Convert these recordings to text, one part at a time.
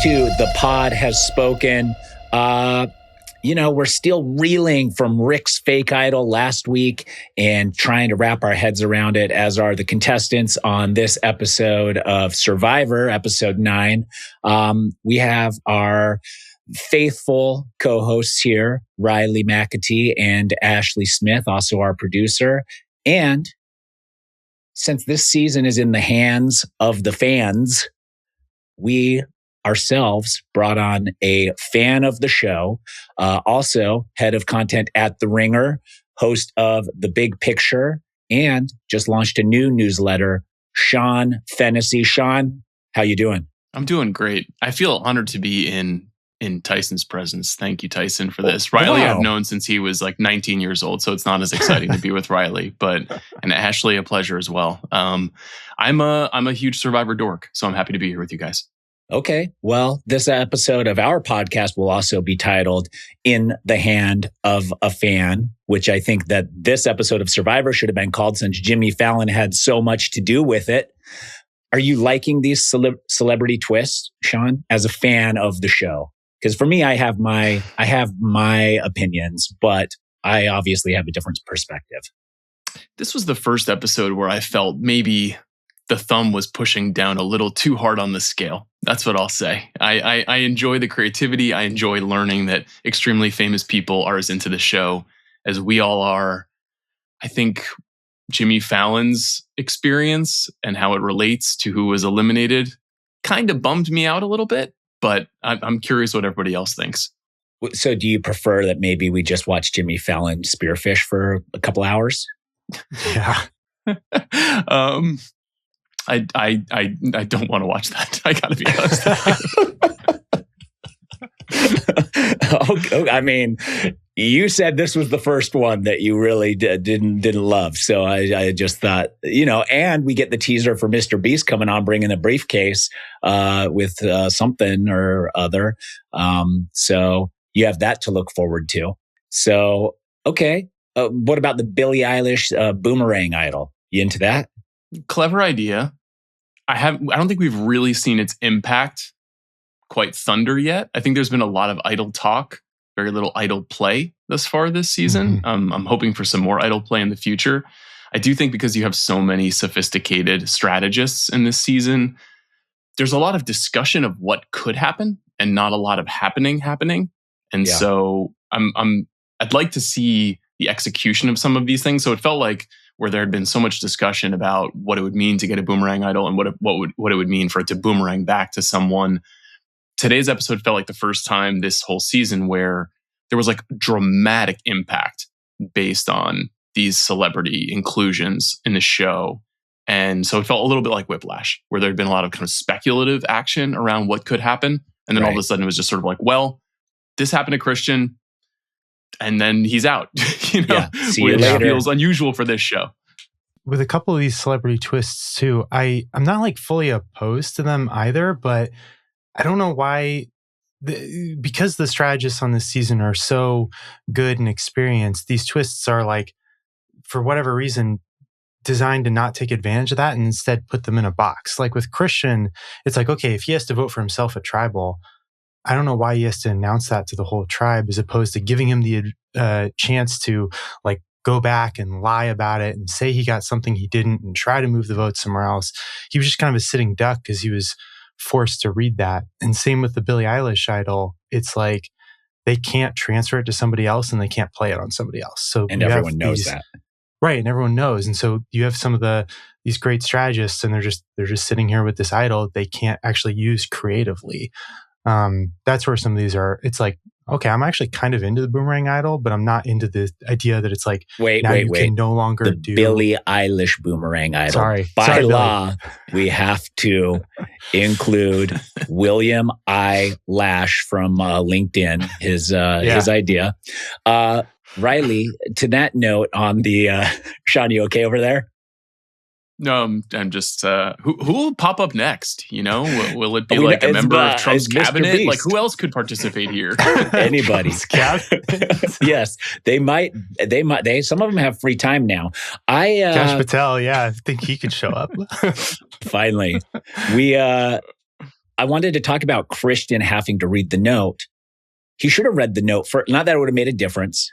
to The Pod Has Spoken. We're still reeling from Rick's fake idol last week and trying to wrap our heads around it, as are the contestants on this episode of Survivor, episode 9. We have our faithful co-hosts here, Riley McAtee and Ashleigh Smith, also our producer. And since this season is in the hands of the fans, we ourselves brought on a fan of the show, also head of content at The Ringer, host of The Big Picture, and just launched a new newsletter, Sean Fennessey. Sean, how you doing? I'm doing great. I feel honored to be in Tyson's presence. Thank you, Tyson, for this. Riley, I've known since he was like 19 years old, so it's not as exciting to be with Riley, and Ashleigh, a pleasure as well. I'm a huge Survivor dork, so I'm happy to be here with you guys. Okay. Well, this episode of our podcast will also be titled In the Hand of a Fan, which I think that this episode of Survivor should have been called since Jimmy Fallon had so much to do with it. Are you liking these celebrity twists, Sean, as a fan of the show? Because for me, I have my opinions, but I obviously have a different perspective. This was the first episode where I felt maybe the thumb was pushing down a little too hard on the scale. That's what I'll say. I enjoy the creativity. I enjoy learning that extremely famous people are as into the show as we all are. I think Jimmy Fallon's experience and how it relates to who was eliminated kind of bummed me out a little bit, but I'm curious what everybody else thinks. So do you prefer that maybe we just watch Jimmy Fallon spearfish for a couple hours? Yeah. I don't want to watch that. I gotta be honest. I mean, you said this was the first one that you really didn't love. So I just thought, and we get the teaser for Mr. Beast coming on, bringing a briefcase with something or other. So you have that to look forward to. So, okay. What about the Billie Eilish boomerang idol? You into that? Clever idea. I don't think we've really seen its impact quite thunder yet. I think there's been a lot of idol talk, very little idol play thus far this season. Mm-hmm. I'm hoping for some more idol play in the future. I do think because you have so many sophisticated strategists in this season, there's a lot of discussion of what could happen and not a lot of happening. And so I'd like to see the execution of some of these things. So it felt like where there had been so much discussion about what it would mean to get a boomerang idol and what it would mean for it to boomerang back to someone. Today's episode felt like the first time this whole season where there was like dramatic impact based on these celebrity inclusions in the show. And so it felt a little bit like Whiplash, where there had been a lot of kind of speculative action around what could happen. And then all of a sudden it was just sort of like, well, this happened to Christian, and then he's out, See you which later. feels unusual for this show. With a couple of these celebrity twists too, I'm not like fully opposed to them either, but I don't know why, because the strategists on this season are so good and experienced, these twists are like, for whatever reason, designed to not take advantage of that and instead put them in a box. Like with Christian, it's like, okay, if he has to vote for himself at Tribal, I don't know why he has to announce that to the whole tribe as opposed to giving him the chance to like go back and lie about it and say he got something he didn't and try to move the vote somewhere else. He was just kind of a sitting duck because he was forced to read that. And same with the Billie Eilish idol. It's like they can't transfer it to somebody else and they can't play it on somebody else. So and everyone knows that. Right. And everyone knows. And so you have some of these great strategists and they're just sitting here with this idol they can't actually use creatively. That's where some of these are. It's like, okay, I'm actually kind of into the boomerang idol, but I'm not into the idea that it's like, wait, can no longer the do Billie Eilish boomerang idol. Sorry, By Billie. law, we have to include William I. Lash from LinkedIn, his idea. Riley, to that note on the, Sean, you okay over there? No, I'm just, who will pop up next? Will it be like a member of Trump's cabinet? Like who else could participate here? Anybody. Yes, they might, some of them have free time now. Josh Patel, I think he could show up. Finally. I wanted to talk about Christian having to read the note. He should have read the note first. Not that it would have made a difference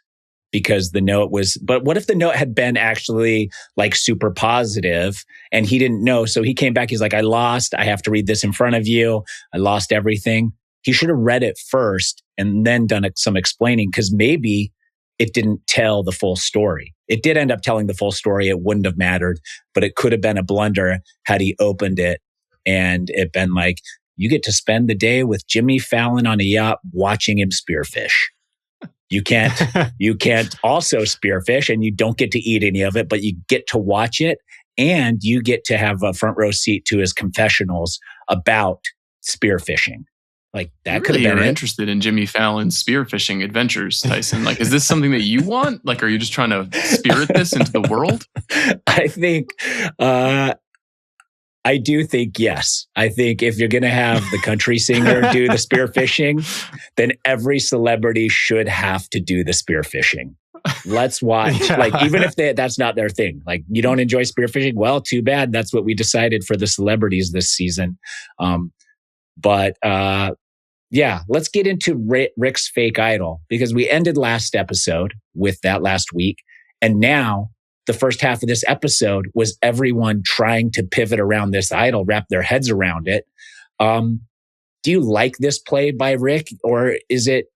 because the note was, but what if the note had been actually like super positive and he didn't know? So he came back. He's like, I lost. I have to read this in front of you. I lost everything. He should have read it first and then done some explaining because maybe it didn't tell the full story. It did end up telling the full story. It wouldn't have mattered, but it could have been a blunder had he opened it and it been like, you get to spend the day with Jimmy Fallon on a yacht watching him spearfish. You can't also spearfish and you don't get to eat any of it, but you get to watch it and you get to have a front row seat to his confessionals about spearfishing. Like that could have been interested in Jimmy Fallon's spearfishing adventures, Tyson. Like, is this something that you want? Like, are you just trying to spirit this into the world? I think, I do think yes. I think if you're going to have the country singer do the spearfishing, then every celebrity should have to do the spearfishing. Let's watch. Yeah. Like, even if that's not their thing. Like, you don't enjoy spearfishing? Well, too bad. That's what we decided for the celebrities this season. Yeah, let's get into Rick's fake idol because we ended last episode with that last week. And now the first half of this episode was everyone trying to pivot around this idol, wrap their heads around it. Do you like this play by Rick or is it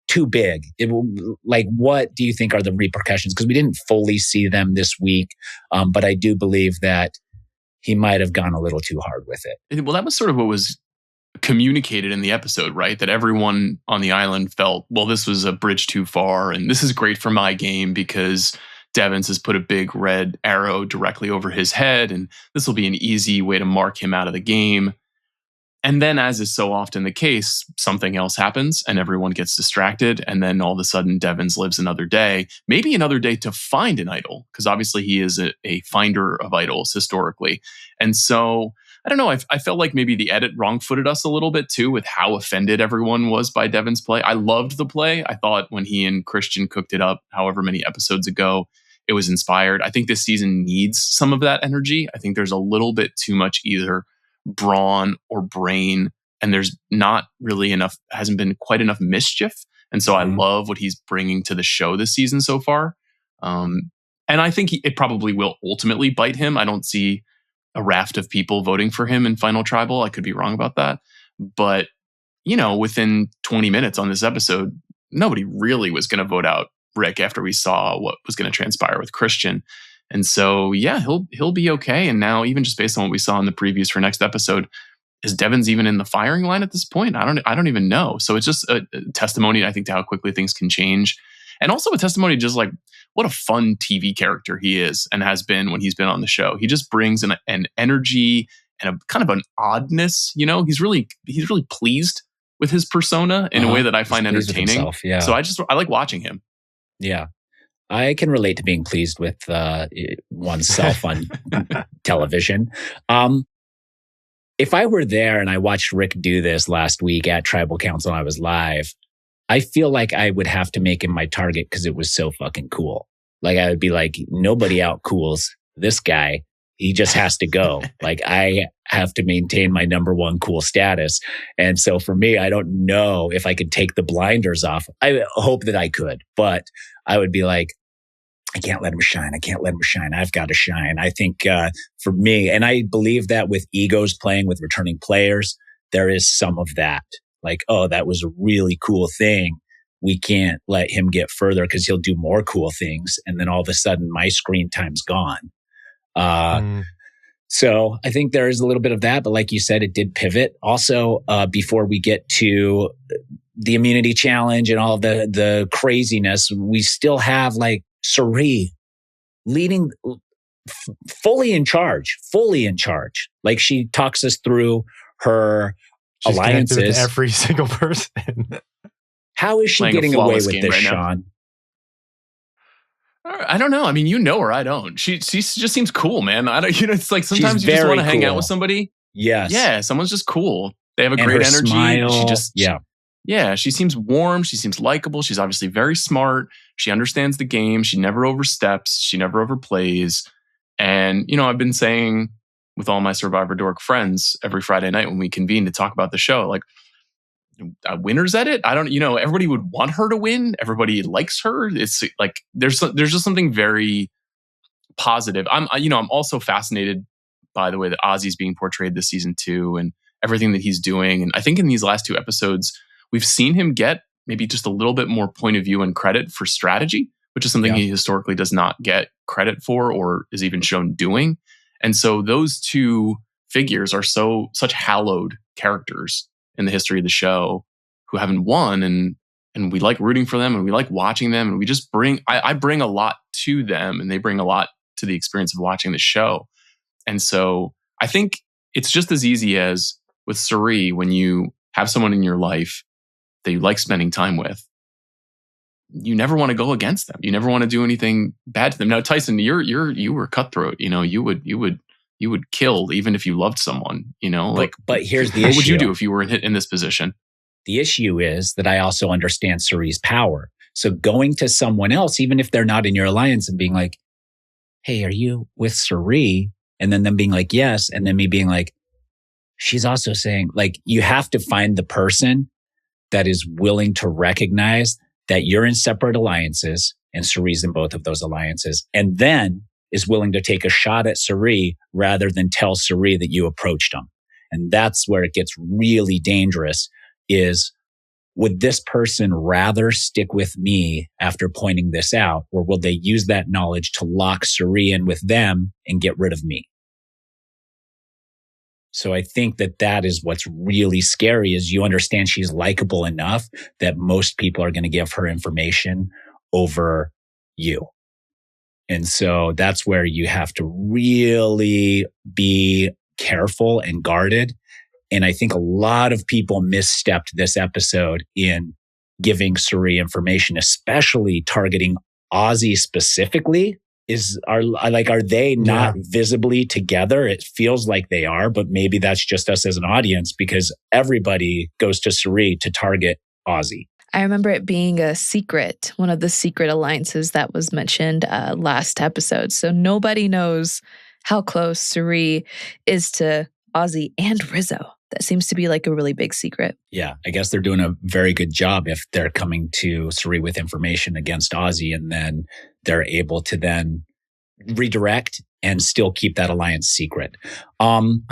too big? What do you think are the repercussions? Because we didn't fully see them this week, but I do believe that he might have gone a little too hard with it. Well, that was sort of what was communicated in the episode, right? That everyone on the island felt, well, this was a bridge too far and this is great for my game because Devins has put a big red arrow directly over his head and this will be an easy way to mark him out of the game. And then, as is so often the case, something else happens and everyone gets distracted. And then all of a sudden, Devins lives another day, maybe another day to find an idol, because obviously he is a finder of idols historically. And so, I don't know, I felt like maybe the edit wrong-footed us a little bit too with how offended everyone was by Devins' play. I loved the play. I thought when he and Christian cooked it up however many episodes ago, it was inspired. I think this season needs some of that energy. I think there's a little bit too much either brawn or brain, and there's not really enough, hasn't been quite enough mischief. And so I love what he's bringing to the show this season so far. And I think it probably will ultimately bite him. I don't see a raft of people voting for him in Final Tribal. I could be wrong about that. But, within 20 minutes on this episode, nobody really was going to vote out Rick after we saw what was going to transpire with Christian. And so, yeah, he'll be okay. And now, even just based on what we saw in the previews for next episode, is Devins even in the firing line at this point? I don't even know. So it's just a testimony, I think, to how quickly things can change. And also a testimony just like what a fun TV character he is and has been when he's been on the show. He just brings an energy and a kind of an oddness. He's really pleased with his persona in a way that I find entertaining. Himself, yeah. So I like watching him. Yeah. I can relate to being pleased with oneself on television. If I were there and I watched Rick do this last week at Tribal Council and I was live, I feel like I would have to make him my target because it was so fucking cool. Like I would be like, nobody out cools this guy. He just has to go. Like I have to maintain my number one cool status. And so for me, I don't know if I could take the blinders off. I hope that I could, but I would be like, I can't let him shine. I can't let him shine. I've got to shine. I think for me, and I believe that with egos playing with returning players, there is some of that. Like, oh, that was a really cool thing. We can't let him get further because he'll do more cool things. And then all of a sudden my screen time's gone. So I think there is a little bit of that. But like you said, it did pivot. Also, before we get to the immunity challenge and all of the craziness, we still have like Suri leading fully in charge. Like she talks us through her She's alliances with every single person. How is she getting away with this, Sean? I don't know. I mean, you know her. I don't. She just seems cool, man. I don't. It's like sometimes you just want to hang out with somebody. Yes. Yeah. Someone's just cool. They have a great energy. Smile, she just yeah. She seems warm. She seems likable. She's obviously very smart. She understands the game. She never oversteps. She never overplays. And I've been saying with all my Survivor Dork friends every Friday night when we convene to talk about the show. Like, winners at it? I don't, everybody would want her to win. Everybody likes her. It's like, there's just something very positive. I'm also fascinated by the way that Ozzy's being portrayed this season too, and everything that he's doing. And I think in these last 2 episodes, we've seen him get maybe just a little bit more point of view and credit for strategy, which is something he historically does not get credit for or is even shown doing. And so those 2 figures are such hallowed characters in the history of the show who haven't won, and we like rooting for them and we like watching them, and we just I bring a lot to them and they bring a lot to the experience of watching the show. And so I think it's just as easy as with Cirie, when you have someone in your life that you like spending time with, you never want to go against them. You never want to do anything bad to them. Now, Tyson, you were cutthroat. You would kill even if you loved someone. But here's the issue. What would you do if you were in this position? The issue is that I also understand Cirie's power. So going to someone else, even if they're not in your alliance, and being like, "Hey, are you with Cirie?" And then them being like, "Yes," and then me being like, "She's also saying," like, you have to find the person that is willing to recognize that you're in separate alliances and Cirie's in both of those alliances, and then is willing to take a shot at Cirie rather than tell Cirie that you approached him. And that's where it gets really dangerous, is would this person rather stick with me after pointing this out, or will they use that knowledge to lock Cirie in with them and get rid of me? So I think that is what's really scary, is you understand she's likable enough that most people are going to give her information over you. And so that's where you have to really be careful and guarded. And I think a lot of people misstepped this episode in giving Cirie information, especially targeting Ozzy specifically. Are they not visibly together? It feels like they are, but maybe that's just us as an audience, because everybody goes to Cirie to target Ozzy. I remember it being a secret, one of the secret alliances that was mentioned last episode. So nobody knows how close Cirie is to Ozzy and Rizzo. That seems to be like a really big secret. Yeah, I guess they're doing a very good job if they're coming to Cirie with information against Ozzy, and then they're able to then redirect and still keep that alliance secret. I'm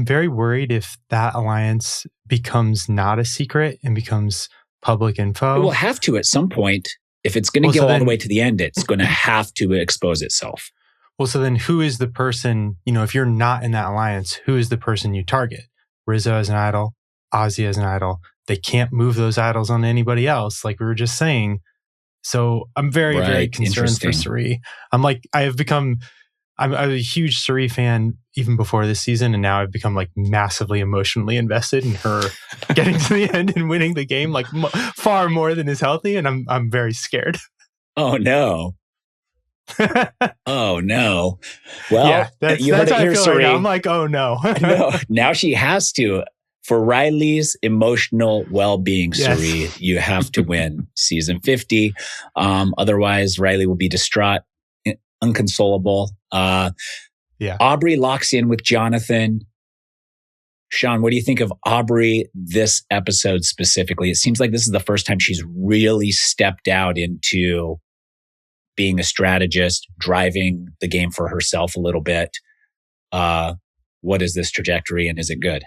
very worried if that alliance becomes not a secret and becomes public info. It will have to at some point. If it's going to go all the way to the end, it's going to have to expose itself. Well, so then who is the person, if you're not in that alliance, who is the person you target? Rizzo as an idol, Ozzy as an idol. They can't move those idols on anybody else, like we were just saying. So I'm very, very concerned for Cirie. I'm a huge Cirie fan even before this season, and now I've become like massively emotionally invested in her getting to the end and winning the game, like far more than is healthy, and I'm very scared. Oh no. Oh no. Well, yeah, that's you heard it here, Cirie. Right now. I'm like, oh no. No. Now she has to. For Riley's emotional well-being, Cirie, yes. You have to win season 50. Otherwise, Riley will be distraught, inconsolable. Aubrey locks in with Jonathan. Sean, what do you think of Aubrey this episode specifically? It seems like this is the first time she's really stepped out into being a strategist, driving the game for herself a little bit. What is this trajectory, and is it good?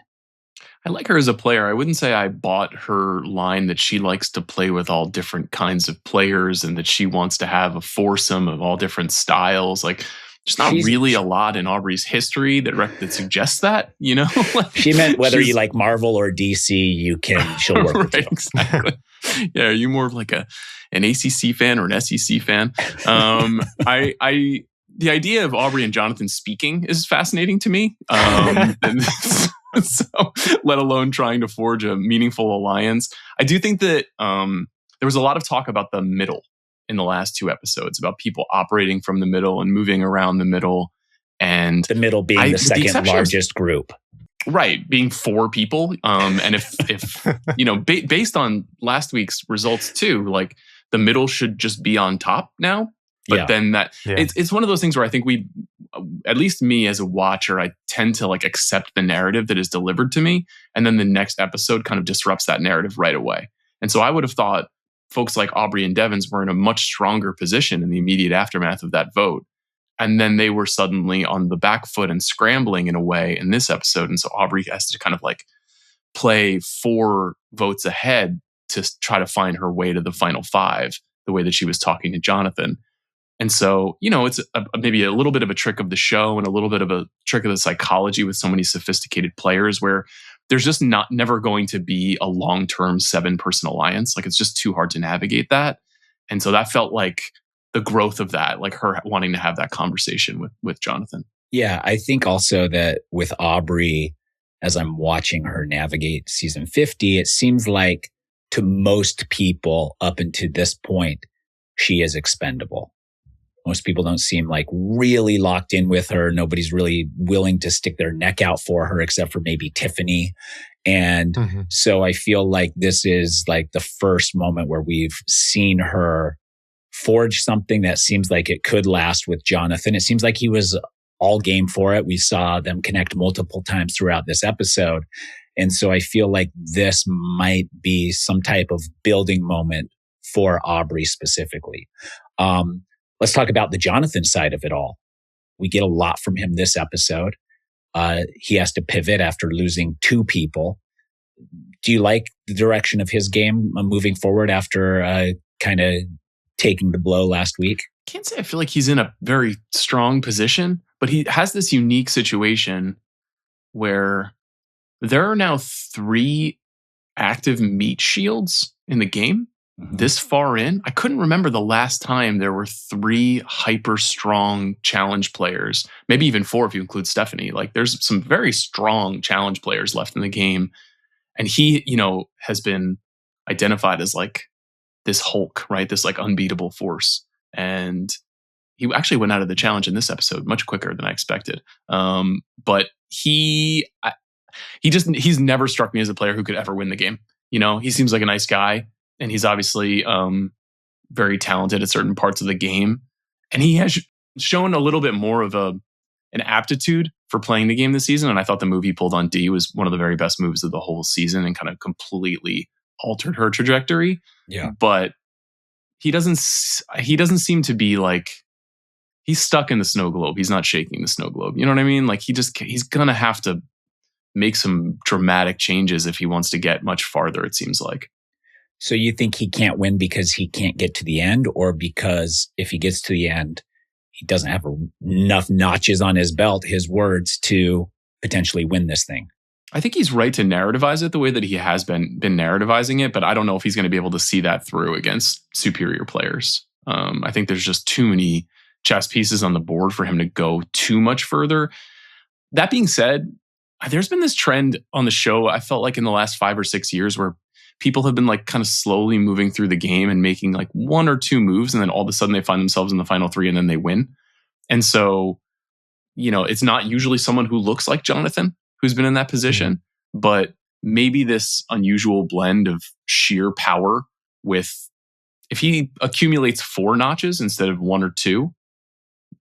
I like her as a player. I wouldn't say I bought her line that she likes to play with all different kinds of players and that she wants to have a foursome of all different styles. Like, there's not really a lot in Aubrey's history that suggests that, She meant whether you like Marvel or DC, she'll work with you. Exactly. Yeah, are you more of like an ACC fan or an SEC fan? The idea of Aubrey and Jonathan speaking is fascinating to me. So, let alone trying to forge a meaningful alliance. I do think that there was a lot of talk about the middle in the last 2 episodes, about people operating from the middle and moving around the middle. And the middle being the second largest group. Right, being 4 people. And if based on last week's results too, like the middle should just be on top now. But then it's one of those things where I think at least me as a watcher, I tend to like accept the narrative that is delivered to me. And then the next episode kind of disrupts that narrative right away. And so I would have thought folks like Aubrey and Devins were in a much stronger position in the immediate aftermath of that vote. And then they were suddenly on the back foot and scrambling in a way in this episode. And so Aubrey has to kind of like play 4 votes ahead to try to find her way to the final 5, the way that she was talking to Jonathan. And so, it's maybe a little bit of a trick of the show and a little bit of a trick of the psychology with so many sophisticated players where there's just never going to be a long-term 7-person alliance. Like it's just too hard to navigate that. And so that felt like the growth of that, like her wanting to have that conversation with Jonathan. Yeah, I think also that with Aubrey, as I'm watching her navigate season 50, it seems like to most people up until this point, she is expendable. Most people don't seem like really locked in with her. Nobody's really willing to stick their neck out for her except for maybe Tiffany. And so I feel like this is like the first moment where we've seen her forge something that seems like it could last with Jonathan. It seems like he was all game for it. We saw them connect multiple times throughout this episode. And so I feel like this might be some type of building moment for Aubrey specifically. Let's talk about the Jonathan side of it all. We get a lot from him this episode. He has to pivot after losing 2 people. Do you like the direction of his game moving forward after kind of taking the blow last week? Can't say I feel like he's in a very strong position, but he has this unique situation where there are now 3 active meat shields in the game. This far in, I couldn't remember the last time there were 3 hyper strong challenge players, maybe even 4 if you include Stephanie. Like there's some very strong challenge players left in the game. And he, has been identified as like this Hulk, right? This like unbeatable force. And he actually went out of the challenge in this episode much quicker than I expected. But he's never struck me as a player who could ever win the game. He seems like a nice guy. And he's obviously very talented at certain parts of the game. And he has shown a little bit more of an aptitude for playing the game this season. And I thought the move he pulled on Dee was one of the very best moves of the whole season and kind of completely altered her trajectory. Yeah. But he doesn't seem to be like, he's stuck in the snow globe. He's not shaking the snow globe. You know what I mean? Like he's going to have to make some dramatic changes if he wants to get much farther, it seems like. So you think he can't win because he can't get to the end, or because if he gets to the end, he doesn't have enough notches on his belt, his words, to potentially win this thing? I think he's right to narrativize it the way that he has been narrativizing it, but I don't know if he's going to be able to see that through against superior players. I think there's just too many chess pieces on the board for him to go too much further. That being said, there's been this trend on the show, I felt like in the last 5 or 6 years, where people have been like kind of slowly moving through the game and making like 1 or 2 moves. And then all of a sudden they find themselves in the final 3 and then they win. And so, it's not usually someone who looks like Jonathan who's been in that position, but maybe this unusual blend of sheer power with, if he accumulates 4 notches instead of 1 or 2,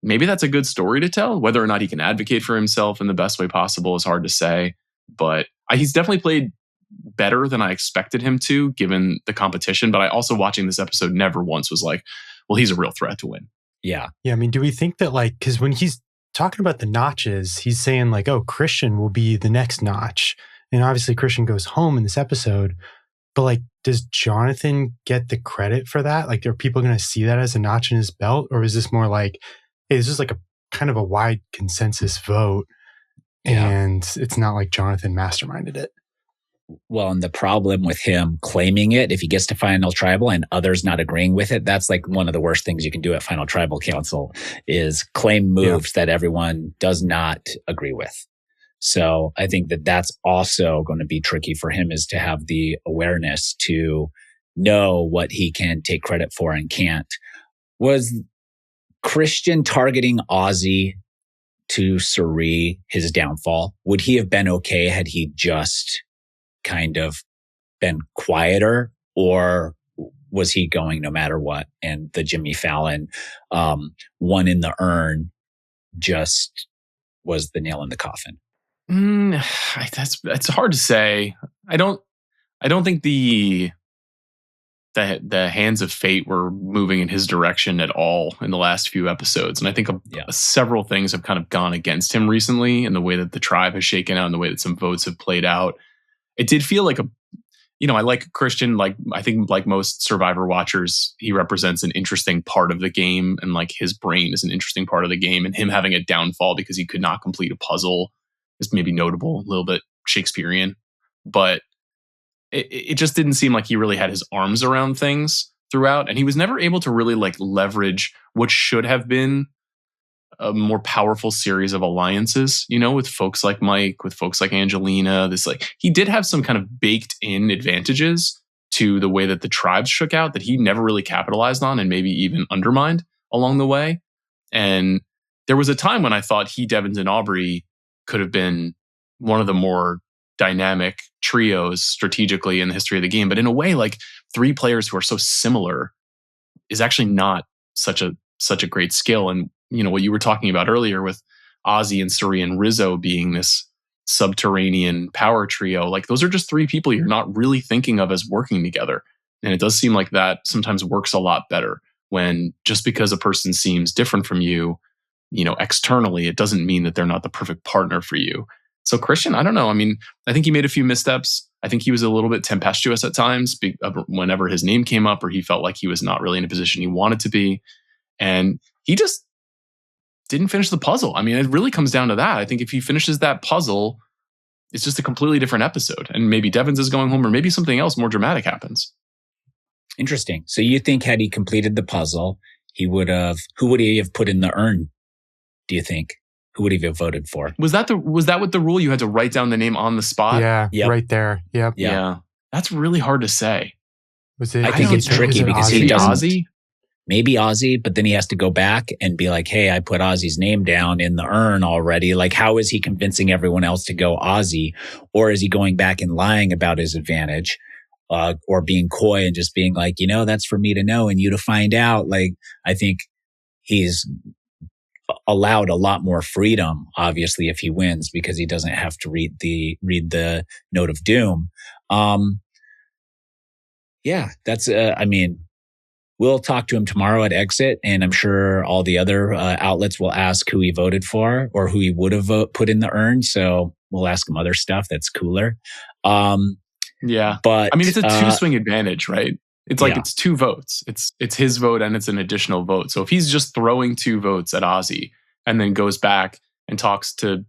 maybe that's a good story to tell. Whether or not he can advocate for himself in the best way possible is hard to say, but he's definitely played better than I expected him to, given the competition. But I also, watching this episode, never once was like, well, he's a real threat to win. Yeah. Yeah. I mean, do we think that because when he's talking about the notches, he's saying like, oh, Christian will be the next notch. And obviously Christian goes home in this episode, but does Jonathan get the credit for that? Like, are people going to see that as a notch in his belt? Or is this more like, hey, this is like a kind of a wide consensus vote and it's not like Jonathan masterminded it? Well, and the problem with him claiming it, if he gets to Final Tribal and others not agreeing with it, that's like one of the worst things you can do at Final Tribal Council is claim moves that everyone does not agree with. So I think that that's also going to be tricky for him, is to have the awareness to know what he can take credit for and can't. Was Christian targeting Ozzy to Cirie his downfall? Would he have been okay had he just kind of been quieter, or was he going no matter what. And the Jimmy Fallon one in the urn just was the nail in the coffin. That's hard to say. I don't think the hands of fate were moving in his direction at all in the last few episodes. And I think several things have kind of gone against him recently in the way that the tribe has shaken out and the way that some votes have played out. It did feel like I like Christian, like I think like most Survivor watchers, he represents an interesting part of the game, and like his brain is an interesting part of the game, and him having a downfall because he could not complete a puzzle is maybe notable, a little bit Shakespearean, but it just didn't seem like he really had his arms around things throughout, and he was never able to really like leverage what should have been a more powerful series of alliances, with folks like Mike, with folks like Angelina. He did have some kind of baked in advantages to the way that the tribes shook out that he never really capitalized on and maybe even undermined along the way. And there was a time when I thought he, Devins, and Aubrey could have been one of the more dynamic trios strategically in the history of the game. But in a way, like 3 players who are so similar is actually not such a great skill. And what you were talking about earlier with Ozzy and Suri and Rizzo being this subterranean power trio, like those are just 3 people you're not really thinking of as working together. And it does seem like that sometimes works a lot better when just because a person seems different from you, externally, it doesn't mean that they're not the perfect partner for you. So Christian, I don't know. I mean, I think he made a few missteps. I think he was a little bit tempestuous at times whenever his name came up or he felt like he was not really in a position he wanted to be. And he just didn't finish the puzzle. I mean, it really comes down to that. I think if he finishes that puzzle, it's just a completely different episode. And maybe Devins is going home or maybe something else more dramatic happens. Interesting. So you think had he completed the puzzle, who would he have put in the urn, do you think? Who would he have voted for? Was that what the rule? You had to write down the name on the spot? Yeah, yep. Right there. Yep. Yeah. That's really hard to say. I think it's tricky because he doesn't. Ozzy? Maybe Ozzy, but then he has to go back and be like, hey, I put Ozzy's name down in the urn already. Like, how is he convincing everyone else to go Ozzy? Or is he going back and lying about his advantage? Or being coy and just being like, that's for me to know and you to find out. Like, I think he's allowed a lot more freedom, obviously, if he wins, because he doesn't have to read the note of doom. That's, we'll talk to him tomorrow at exit, and I'm sure all the other outlets will ask who he voted for or who he would have put in the urn. So we'll ask him other stuff that's cooler. But I mean, it's a 2-swing advantage, right? It's like it's 2 votes. It's his vote and it's an additional vote. So if he's just throwing 2 votes at Ozzy and then goes back and talks to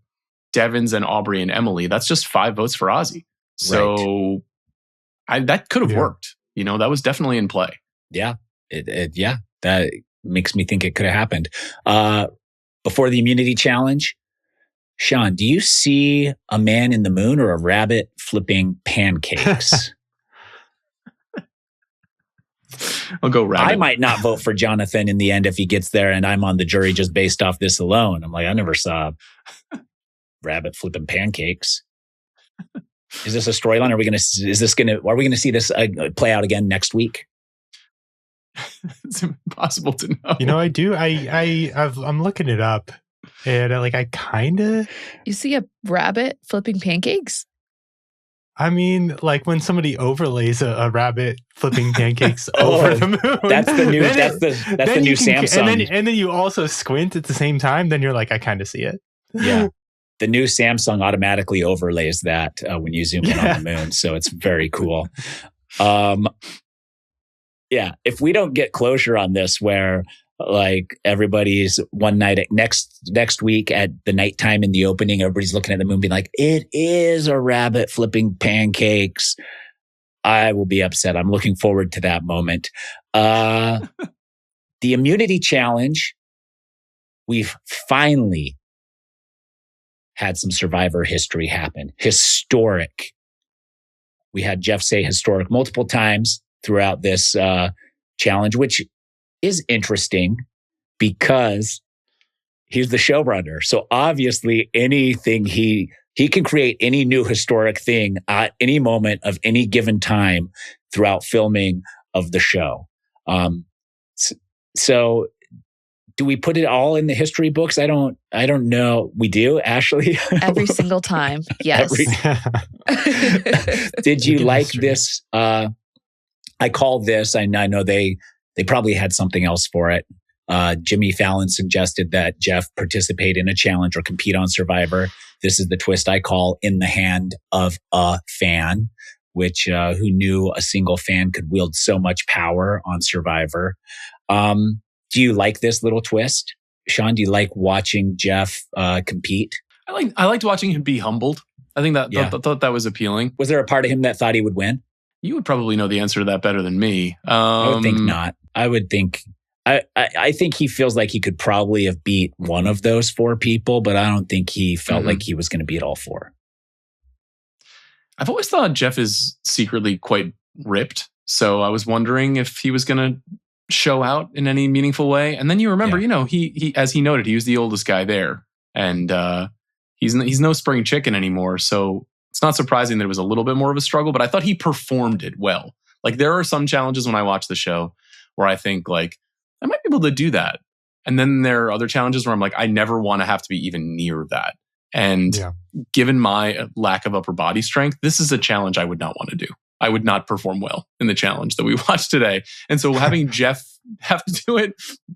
Devins and Aubrey and Emily, that's just 5 votes for Ozzy. So that could have worked. That was definitely in play. Yeah. That makes me think it could have happened. Before the immunity challenge, Sean, do you see a man in the moon or a rabbit flipping pancakes? I'll go rabbit. I might not vote for Jonathan in the end if he gets there and I'm on the jury just based off this alone. I'm like, I never saw rabbit flipping pancakes. Is this a storyline? Are we going to see this play out again next week? It's impossible to know. I do. I'm looking it up, and I kind of. You see a rabbit flipping pancakes? I mean, like when somebody overlays a rabbit flipping pancakes over the moon. That's the new. That's the new Samsung. And then you also squint at the same time. Then you're like, I kind of see it. Yeah. The new Samsung automatically overlays that when you zoom in on the moon. So it's very cool. Yeah. If we don't get closure on this, where like everybody's one night next week at the nighttime in the opening, everybody's looking at the moon being like, it is a rabbit flipping pancakes, I will be upset. I'm looking forward to that moment. The immunity challenge, we've finally had some Survivor history happen. Historic. We had Jeff say historic multiple times throughout this challenge, which is interesting because he's the showrunner. So obviously anything he can create any new historic thing at any moment of any given time throughout filming of the show. So do we put it all in the history books? I don't know. We do, Ashleigh? Every single time. Yes. Did you like this? I call this, I know they probably had something else for it. Jimmy Fallon suggested that Jeff participate in a challenge or compete on Survivor. This is the twist I call in the hand of a fan, which who knew a single fan could wield so much power on Survivor. Do you like this little twist? Sean, do you like watching Jeff compete? I liked watching him be humbled. I think thought that was appealing. Was there a part of him that thought he would win? You would probably know the answer to that better than me. I would think not. I would think... I think he feels like he could probably have beat one of those 4 people, but I don't think he felt like he was going to beat all 4. I've always thought Jeff is secretly quite ripped. So I was wondering if he was going to show out in any meaningful way. And then you remember, he as he noted, he was the oldest guy there. And he's no spring chicken anymore. So it's not surprising that it was a little bit more of a struggle, but I thought he performed it well. Like there are some challenges when I watch the show where I think like, I might be able to do that. And then there are other challenges where I'm like, I never want to have to be even near that. And given my lack of upper body strength, this is a challenge I would not want to do. I would not perform well in the challenge that we watched today. And so having Jeff have to do it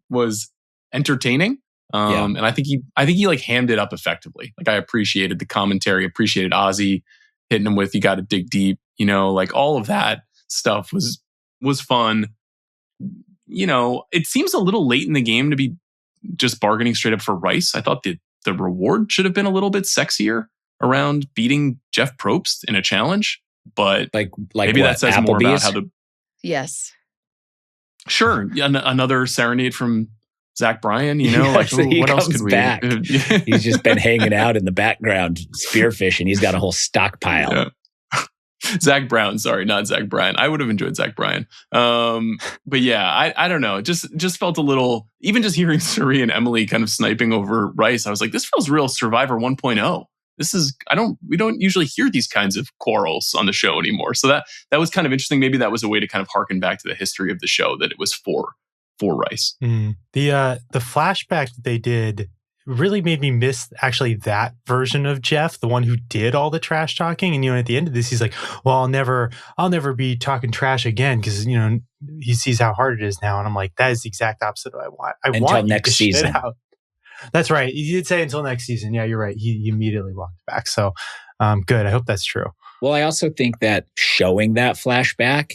was entertaining. And I think he like hammed it up effectively. Like I appreciated the commentary, appreciated Ozzy hitting him with, you got to dig deep, like all of that stuff was fun. It seems a little late in the game to be just bargaining straight up for Rice. I thought the reward should have been a little bit sexier around beating Jeff Probst in a challenge. But like maybe that says more about how Yes. Sure. Another serenade from Zach Bryan, what else could we... back. He's just been hanging out in the background, spearfishing. He's got a whole stockpile. Yeah. Zach Brown, sorry, not Zach Bryan. I would have enjoyed Zach Bryan. But yeah, I don't know. It just felt a little, even just hearing Suri and Emily kind of sniping over Rice, I was like, this feels real Survivor 1.0. We don't usually hear these kinds of quarrels on the show anymore. So that was kind of interesting. Maybe that was a way to kind of harken back to the history of the show, that it was for Rice. The flashback that they did really made me miss actually that version of Jeff, the one who did all the trash talking. And at the end of this, he's like, well, I'll never be talking trash again, because he sees how hard it is now. And I'm like, that is the exact opposite of what I want. Until next season. That's right. You did say until next season. Yeah, you're right. He immediately walked back. So good. I hope that's true. Well, I also think that showing that flashback,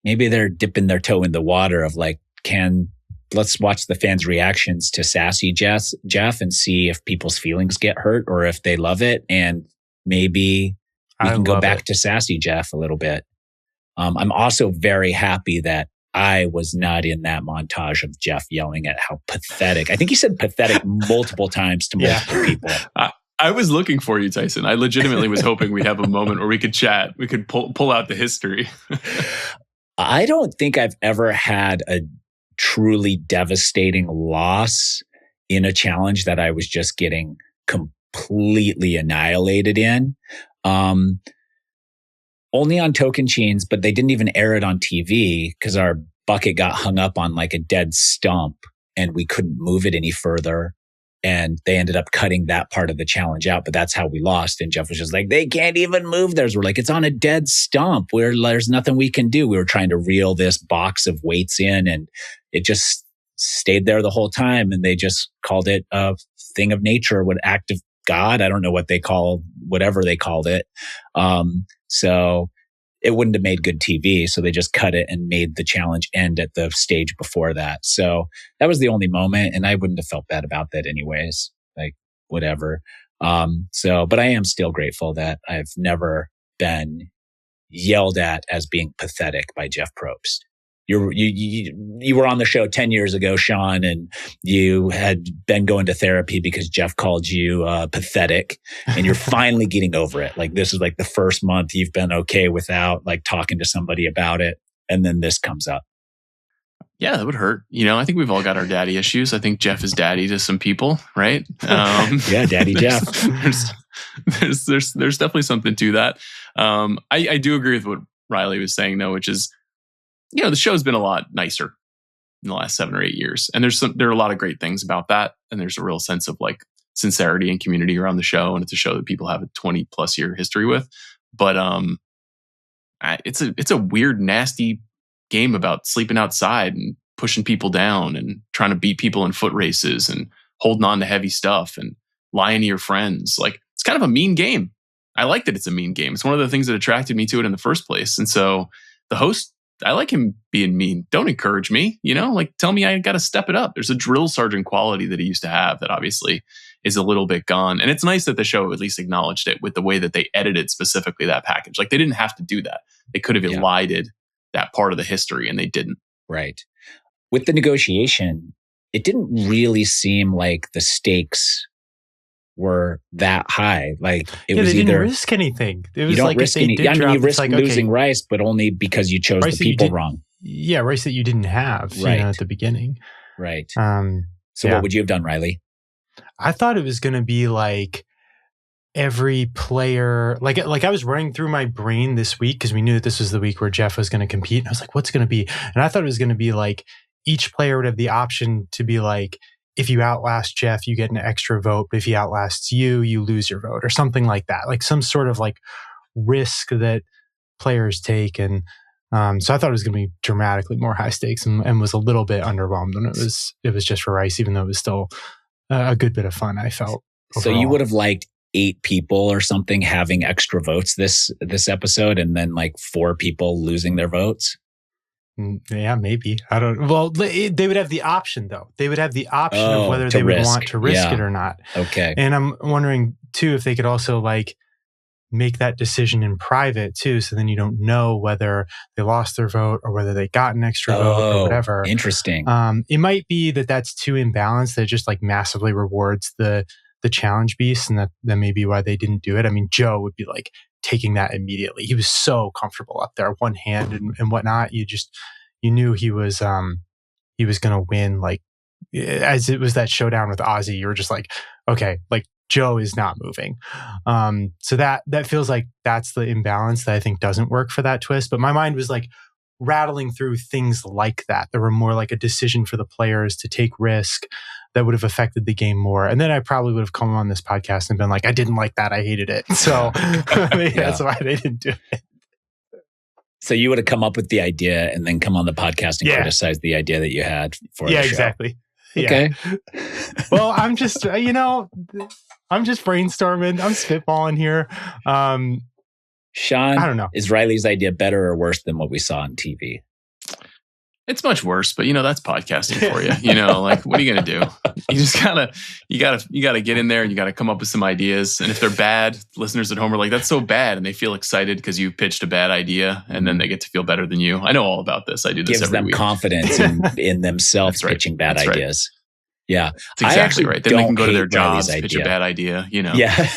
maybe they're dipping their toe in the water of like, let's watch the fans' reactions to Sassy Jeff and see if people's feelings get hurt or if they love it. And maybe we can go back to Sassy Jeff a little bit. I'm also very happy that I was not in that montage of Jeff yelling at how pathetic. I think he said pathetic multiple times to multiple people. I was looking for you, Tyson. I legitimately was hoping we'd have a moment where we could chat. We could pull out the history. I don't think I've ever had a truly devastating loss in a challenge that I was just getting completely annihilated in. Only on Tocantins, but they didn't even air it on TV because our bucket got hung up on like a dead stump and we couldn't move it any further. And they ended up cutting that part of the challenge out, but that's how we lost. And Jeff was just like, they can't even move theirs. We're like, it's on a dead stump. There's nothing we can do. We were trying to reel this box of weights in and it just stayed there the whole time. And they just called it a thing of nature, an act of God. I don't know whatever they called it. So it wouldn't have made good TV. So they just cut it and made the challenge end at the stage before that. So that was the only moment. And I wouldn't have felt bad about that anyways, like whatever. But I am still grateful that I've never been yelled at as being pathetic by Jeff Probst. You were on the show 10 years ago, Sean, and you had been going to therapy because Jeff called you pathetic, and you're finally getting over it. Like this is like the first month you've been okay without like talking to somebody about it, and then this comes up. Yeah, that would hurt. I think we've all got our daddy issues. I think Jeff is daddy to some people, right? Yeah, Daddy Jeff. There's definitely something to that. I do agree with what Riley was saying, though, which is the show's been a lot nicer in the last 7 or 8 years. And there are a lot of great things about that. And there's a real sense of like sincerity and community around the show. And it's a show that people have a 20 plus year history with. But it's a weird, nasty game about sleeping outside and pushing people down and trying to beat people in foot races and holding on to heavy stuff and lying to your friends. Like, it's kind of a mean game. I like that it's a mean game. It's one of the things that attracted me to it in the first place. And so the host, I like him being mean. Don't encourage me, like tell me I got to step it up. There's a drill sergeant quality that he used to have that obviously is a little bit gone. And it's nice that the show at least acknowledged it with the way that they edited specifically that package. Like, they didn't have to do that. They could have elided that part of the history, and they didn't. Right. With the negotiation, it didn't really seem like the stakes were that high. Like, it was they either didn't risk anything. It was you don't like risk any. I mean, you risk losing rice, but only because you chose the people wrong. Yeah, rice that you didn't have at the beginning. Right. So what would you have done, Riley? I thought it was going to be like every player, like I was running through my brain this week because we knew that this was the week where Jeff was going to compete. And I was like, what's going to be? And I thought it was going to be like each player would have the option to be like, if you outlast Jeff, you get an extra vote. But if he outlasts you, you lose your vote, or something like that. Like some sort of like risk that players take. And so I thought it was going to be dramatically more high stakes, and was a little bit underwhelmed when it was just for rice, even though it was still a good bit of fun, I felt. Overall. So you would have liked 8 people or something having extra votes this episode, and then like 4 people losing their votes? Yeah, maybe. I don't. Well, they would have the option, though. They would have the option of whether they would want to risk it or not. Okay. And I'm wondering too if they could also like make that decision in private too, so then you don't know whether they lost their vote or whether they got an extra vote or whatever. Interesting. It might be that that's too imbalanced, that it just like massively rewards the challenge beast, and that may be why they didn't do it. I mean, Joe would be like taking that immediately. He was so comfortable up there, one hand and whatnot. You knew he was going to win. Like, as it was that showdown with Ozzy, you were just like, okay, like Joe is not moving. So that feels like that's the imbalance that I think doesn't work for that twist. But my mind was like rattling through things like that. There were more like a decision for the players to take risk that would have affected the game more. And then I probably would have come on this podcast and been like, I didn't like that. I hated it. So that's why they didn't do it. So you would have come up with the idea and then come on the podcast and criticize the idea that you had for the show. Exactly. Okay. Yeah. Well, I'm just, I'm just brainstorming. I'm spitballing here. Sean, I don't know. Is Riley's idea better or worse than what we saw on TV? It's much worse, but that's podcasting for you. Like, what are you going to do? You just you gotta get in there and you got to come up with some ideas. And if they're bad, listeners at home are like, that's so bad. And they feel excited because you pitched a bad idea, and then they get to feel better than you. I know all about this. I do this every week. Gives them confidence in themselves pitching bad ideas. Right. Yeah. That's exactly right. Then they can go to their jobs, pitch a bad idea, Yeah.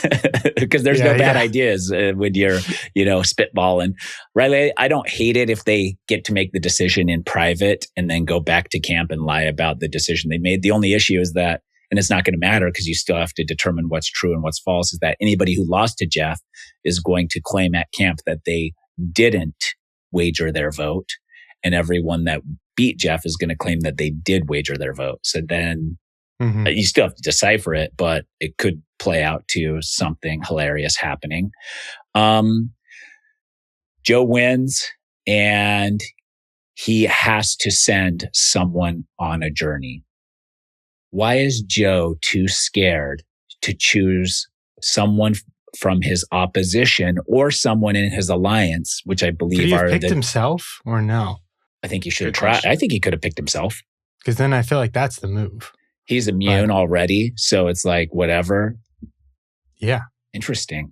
Because there's no bad ideas when you're, spitballing. Riley, I don't hate it if they get to make the decision in private and then go back to camp and lie about the decision they made. The only issue is that, and it's not going to matter because you still have to determine what's true and what's false, is that anybody who lost to Jeff is going to claim at camp that they didn't wager their vote. And everyone that beat Jeff is going to claim that they did wager their vote. So then you still have to decipher it, but it could play out to something hilarious happening. Joe wins, and he has to send someone on a journey. Why is Joe too scared to choose someone from his opposition or someone in his alliance, which I believe Could he have picked himself or no? I think he should have tried. I think he could have picked himself. Because then I feel like that's the move. He's immune already, so it's like whatever. Yeah. Interesting.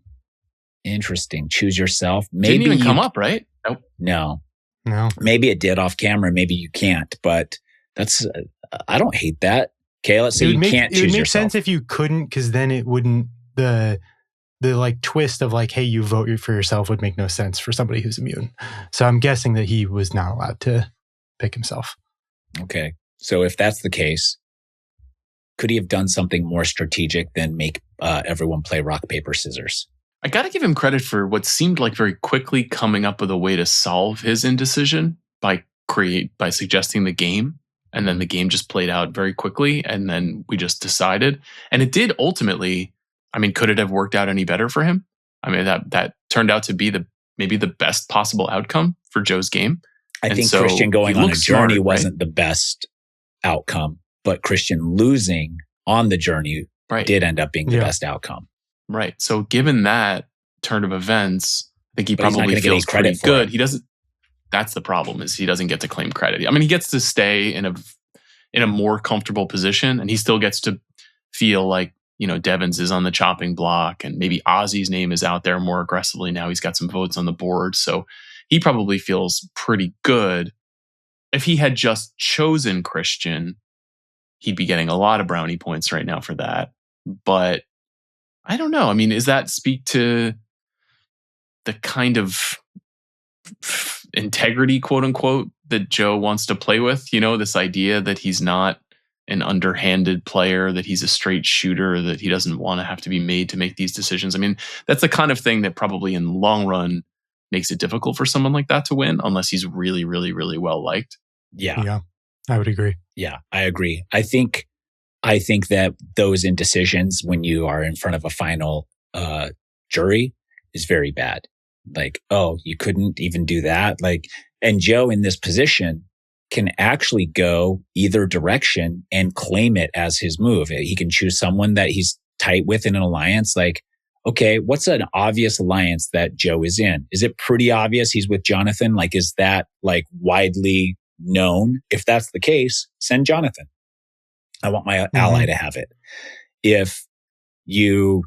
Choose yourself. Maybe didn't even come up, right? Nope. No. Maybe it did off camera. Maybe you can't. But that's. I don't hate that. Okay, let's say you can't choose yourself. It would make sense if you couldn't, because then it wouldn't. The like twist of like, hey, you vote for yourself would make no sense for somebody who's immune. So I'm guessing that he was not allowed to pick himself. Okay. So if that's the case, could he have done something more strategic than make everyone play rock, paper, scissors? I got to give him credit for what seemed like very quickly coming up with a way to solve his indecision by by suggesting the game. And then the game just played out very quickly. And then we just decided. And it did ultimately, I mean, could it have worked out any better for him? I mean, that turned out to be maybe the best possible outcome for Joe's game. I think Christian going on a journey wasn't the best outcome, but Christian losing on the journey did end up being the best outcome. Right. So given that turn of events, I think he probably feels pretty good. He doesn't. That's the problem, is he doesn't get to claim credit. I mean, he gets to stay in a more comfortable position, and he still gets to feel like, Devins is on the chopping block, and maybe Ozzy's name is out there more aggressively now. He's got some votes on the board, so he probably feels pretty good. If he had just chosen Christian, he'd be getting a lot of brownie points right now for that. But I don't know. I mean, does that speak to the kind of integrity, quote unquote, that Joe wants to play with? This idea that he's not an underhanded player, that he's a straight shooter, that he doesn't want to have to be made to make these decisions. I mean, that's the kind of thing that probably in the long run makes it difficult for someone like that to win, unless he's really, really, really well liked. Yeah, I would agree. Yeah, I agree. I think that those indecisions when you are in front of a final jury is very bad. Like, oh, you couldn't even do that. Like, and Joe in this position can actually go either direction and claim it as his move. He can choose someone that he's tight with in an alliance. Like, okay, what's an obvious alliance that Joe is in? Is it pretty obvious he's with Jonathan? Like, is that like widely known? If that's the case, send Jonathan. I want my ally to have it. If you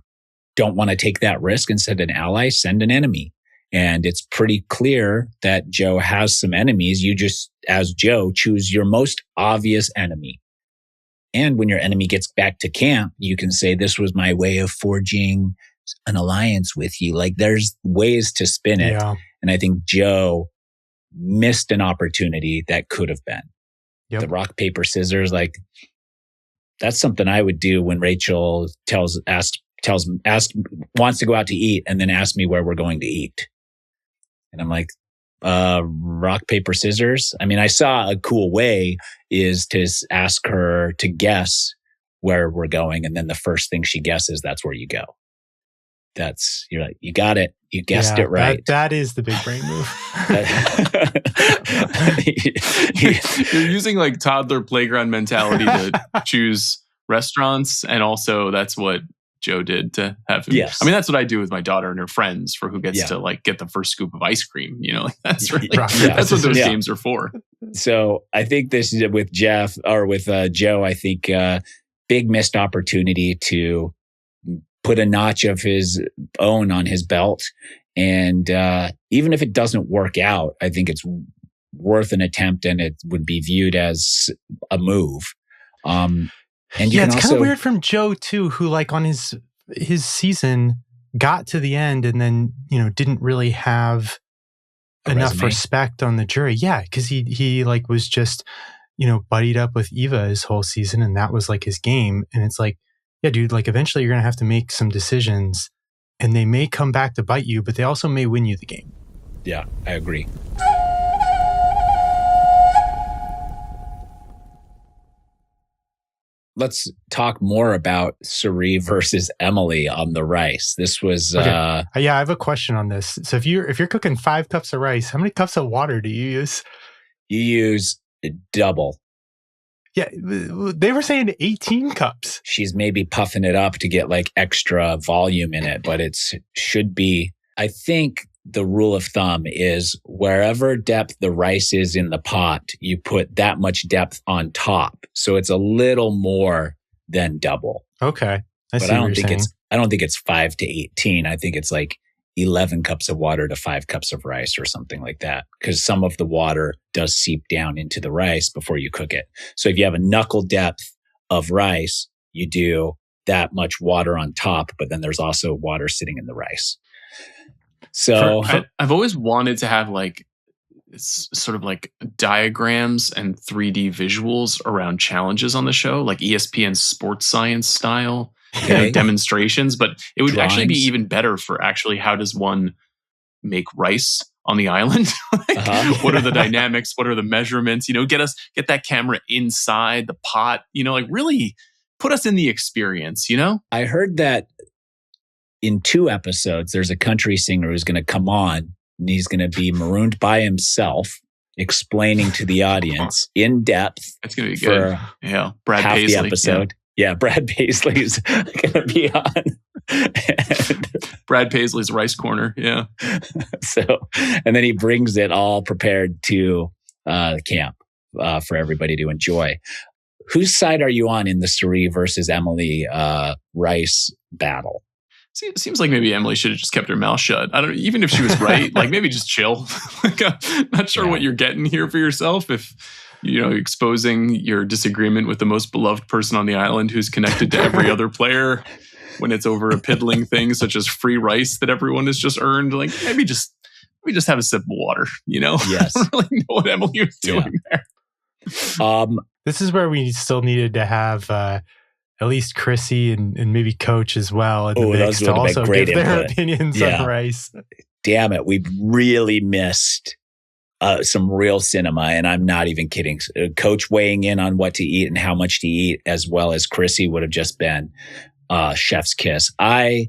don't want to take that risk and send an ally, send an enemy. And it's pretty clear that Joe has some enemies. You just, as Joe, choose your most obvious enemy. And when your enemy gets back to camp, you can say, this was my way of forging an alliance with you. Like, there's ways to spin it. Yeah. And I think Joe missed an opportunity that could have been. Yep. The rock, paper, scissors, like, that's something I would do when Rachel wants to go out to eat and then asks me where we're going to eat. And I'm like, rock, paper, scissors. I mean, I saw a cool way is to ask her to guess where we're going. And then the first thing she guesses, that's where you go. You're like, you got it. You guessed it right. That is the big brain move. You're using like toddler playground mentality to choose restaurants. And also that's what Joe did to have him. Yes. I mean, that's what I do with my daughter and her friends for who gets to like get the first scoop of ice cream. Like that's really, that's what those games are for. So I think this is with Jeff or with Joe, I think big missed opportunity to put a notch of his own on his belt. And even if it doesn't work out, I think it's worth an attempt and it would be viewed as a move. And it's kind of weird from Joe too, who like on his season got to the end and then, didn't really have enough respect on the jury. Yeah. Cause he like was just, buddied up with Eva his whole season and that was like his game. And it's like, yeah, dude, like eventually you're going to have to make some decisions and they may come back to bite you, but they also may win you the game. Yeah, I agree. Let's talk more about Suri versus Emily on the rice. This was okay. I have a question on this. So if you're cooking 5 cups of rice, how many cups of water do you use? You use double. Yeah, they were saying 18 cups. She's maybe puffing it up to get like extra volume in it, but it should be, I think the rule of thumb is wherever depth the rice is in the pot, you put that much depth on top. So it's a little more than double. Okay. I don't think it's 5 to 18. I think it's like 11 cups of water to 5 cups of rice or something like that. Because some of the water does seep down into the rice before you cook it. So if you have a knuckle depth of rice, you do that much water on top, but then there's also water sitting in the rice. So I've always wanted to have like sort of like diagrams and 3D visuals around challenges on the show, like ESPN sports science style demonstrations. But it would actually be even better for actually how does one make rice on the island. What are the dynamics? What are the measurements? Get that camera inside the pot, really put us in the experience, I heard that in 2 episodes, there's a country singer who's going to come on and he's going to be marooned by himself, explaining to the audience in depth. It's going to be good. Yeah. Brad half Paisley. the episode. Yeah, Brad Paisley's going to be on. Brad Paisley's Rice Corner. Yeah. And then he brings it all prepared to the camp for everybody to enjoy. Whose side are you on in the Cirie versus Emily Rice battle? Seems like maybe Emily should have just kept her mouth shut. I don't know, even if she was right, like maybe just chill. I'm not sure what you're getting here for yourself. If, exposing your disagreement with the most beloved person on the island who's connected to every other player when it's over a piddling thing such as free rice that everyone has just earned, like maybe just have a sip of water, Yes. I don't really know what Emily was doing there. This is where we still needed to have at least Chrissy and maybe Coach as well in the mix to also give their opinions on Rice. Damn it, we really missed some real cinema, and I'm not even kidding. Coach weighing in on what to eat and how much to eat, as well as Chrissy, would have just been chef's kiss. I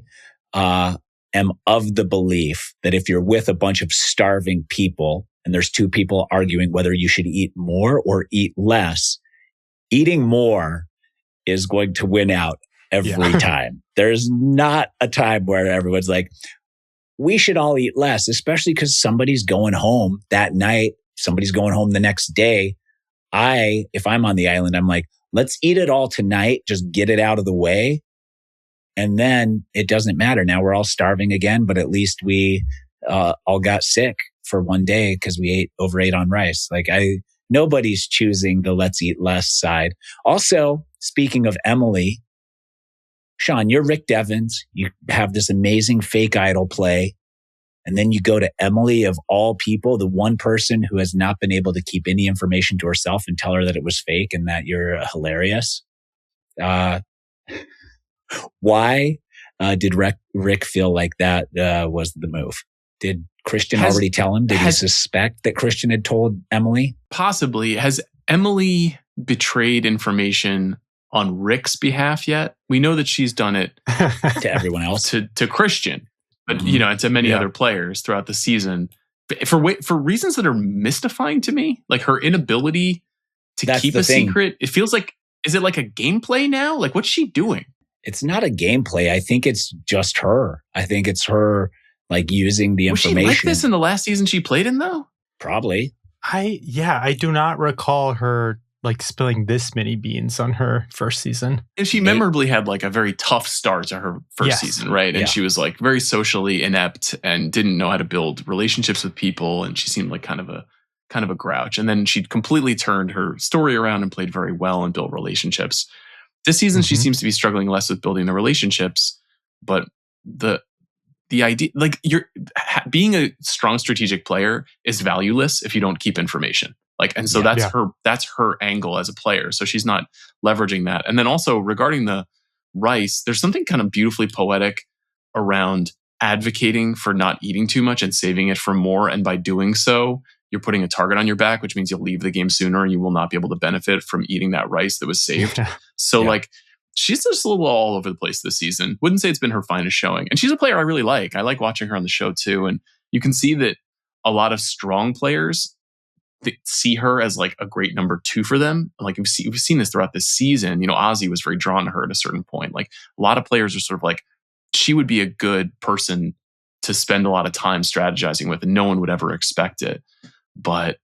am of the belief that if you're with a bunch of starving people and there's 2 people arguing whether you should eat more or eat less, eating more is going to win out every time. There's not a time where everyone's like, we should all eat less, especially because somebody's going home that night. Somebody's going home the next day. If I'm on the island, I'm like, let's eat it all tonight. Just get it out of the way. And then it doesn't matter. Now we're all starving again, but at least we all got sick for one day because we overate on rice. Nobody's choosing the let's eat less side. Also, speaking of Emily, Sean, you're Rick Devens. You have this amazing fake idol play. And then you go to Emily, of all people, the one person who has not been able to keep any information to herself, and tell her that it was fake and that you're hilarious. Why did Rick feel like that was the move? Did Christian already tell him? Did he suspect that Christian had told Emily? Possibly. Has Emily betrayed information on Rick's behalf yet? We know that she's done it to everyone else, to Christian, but and to many other players throughout the season for reasons that are mystifying to me, like her inability to keep a secret. It feels like, is it like a gameplay now? Like, what's she doing? It's not a gameplay. I think it's just her. I think it's her using the information. Was she like this in the last season she played in though? Probably. I do not recall her spilling this many beans on her first season. And she memorably had a very tough start to her first season, right? And she was very socially inept and didn't know how to build relationships with people. And she seemed like kind of a grouch. And then she completely turned her story around and played very well and built relationships. This season, she seems to be struggling less with building the relationships, but the idea, being a strong strategic player is valueless if you don't keep information. And so that's her angle as a player. So she's not leveraging that. And then also regarding the rice, there's something kind of beautifully poetic around advocating for not eating too much and saving it for more. And by doing so, you're putting a target on your back, which means you'll leave the game sooner and you will not be able to benefit from eating that rice that was saved. So she's just a little all over the place this season. Wouldn't say it's been her finest showing. And she's a player I really like. I like watching her on the show too. And you can see that a lot of strong players see her as a great number 2 for them. We've seen this throughout this season. Ozzy was very drawn to her at a certain point. A lot of players are sort of she would be a good person to spend a lot of time strategizing with, and no one would ever expect it. But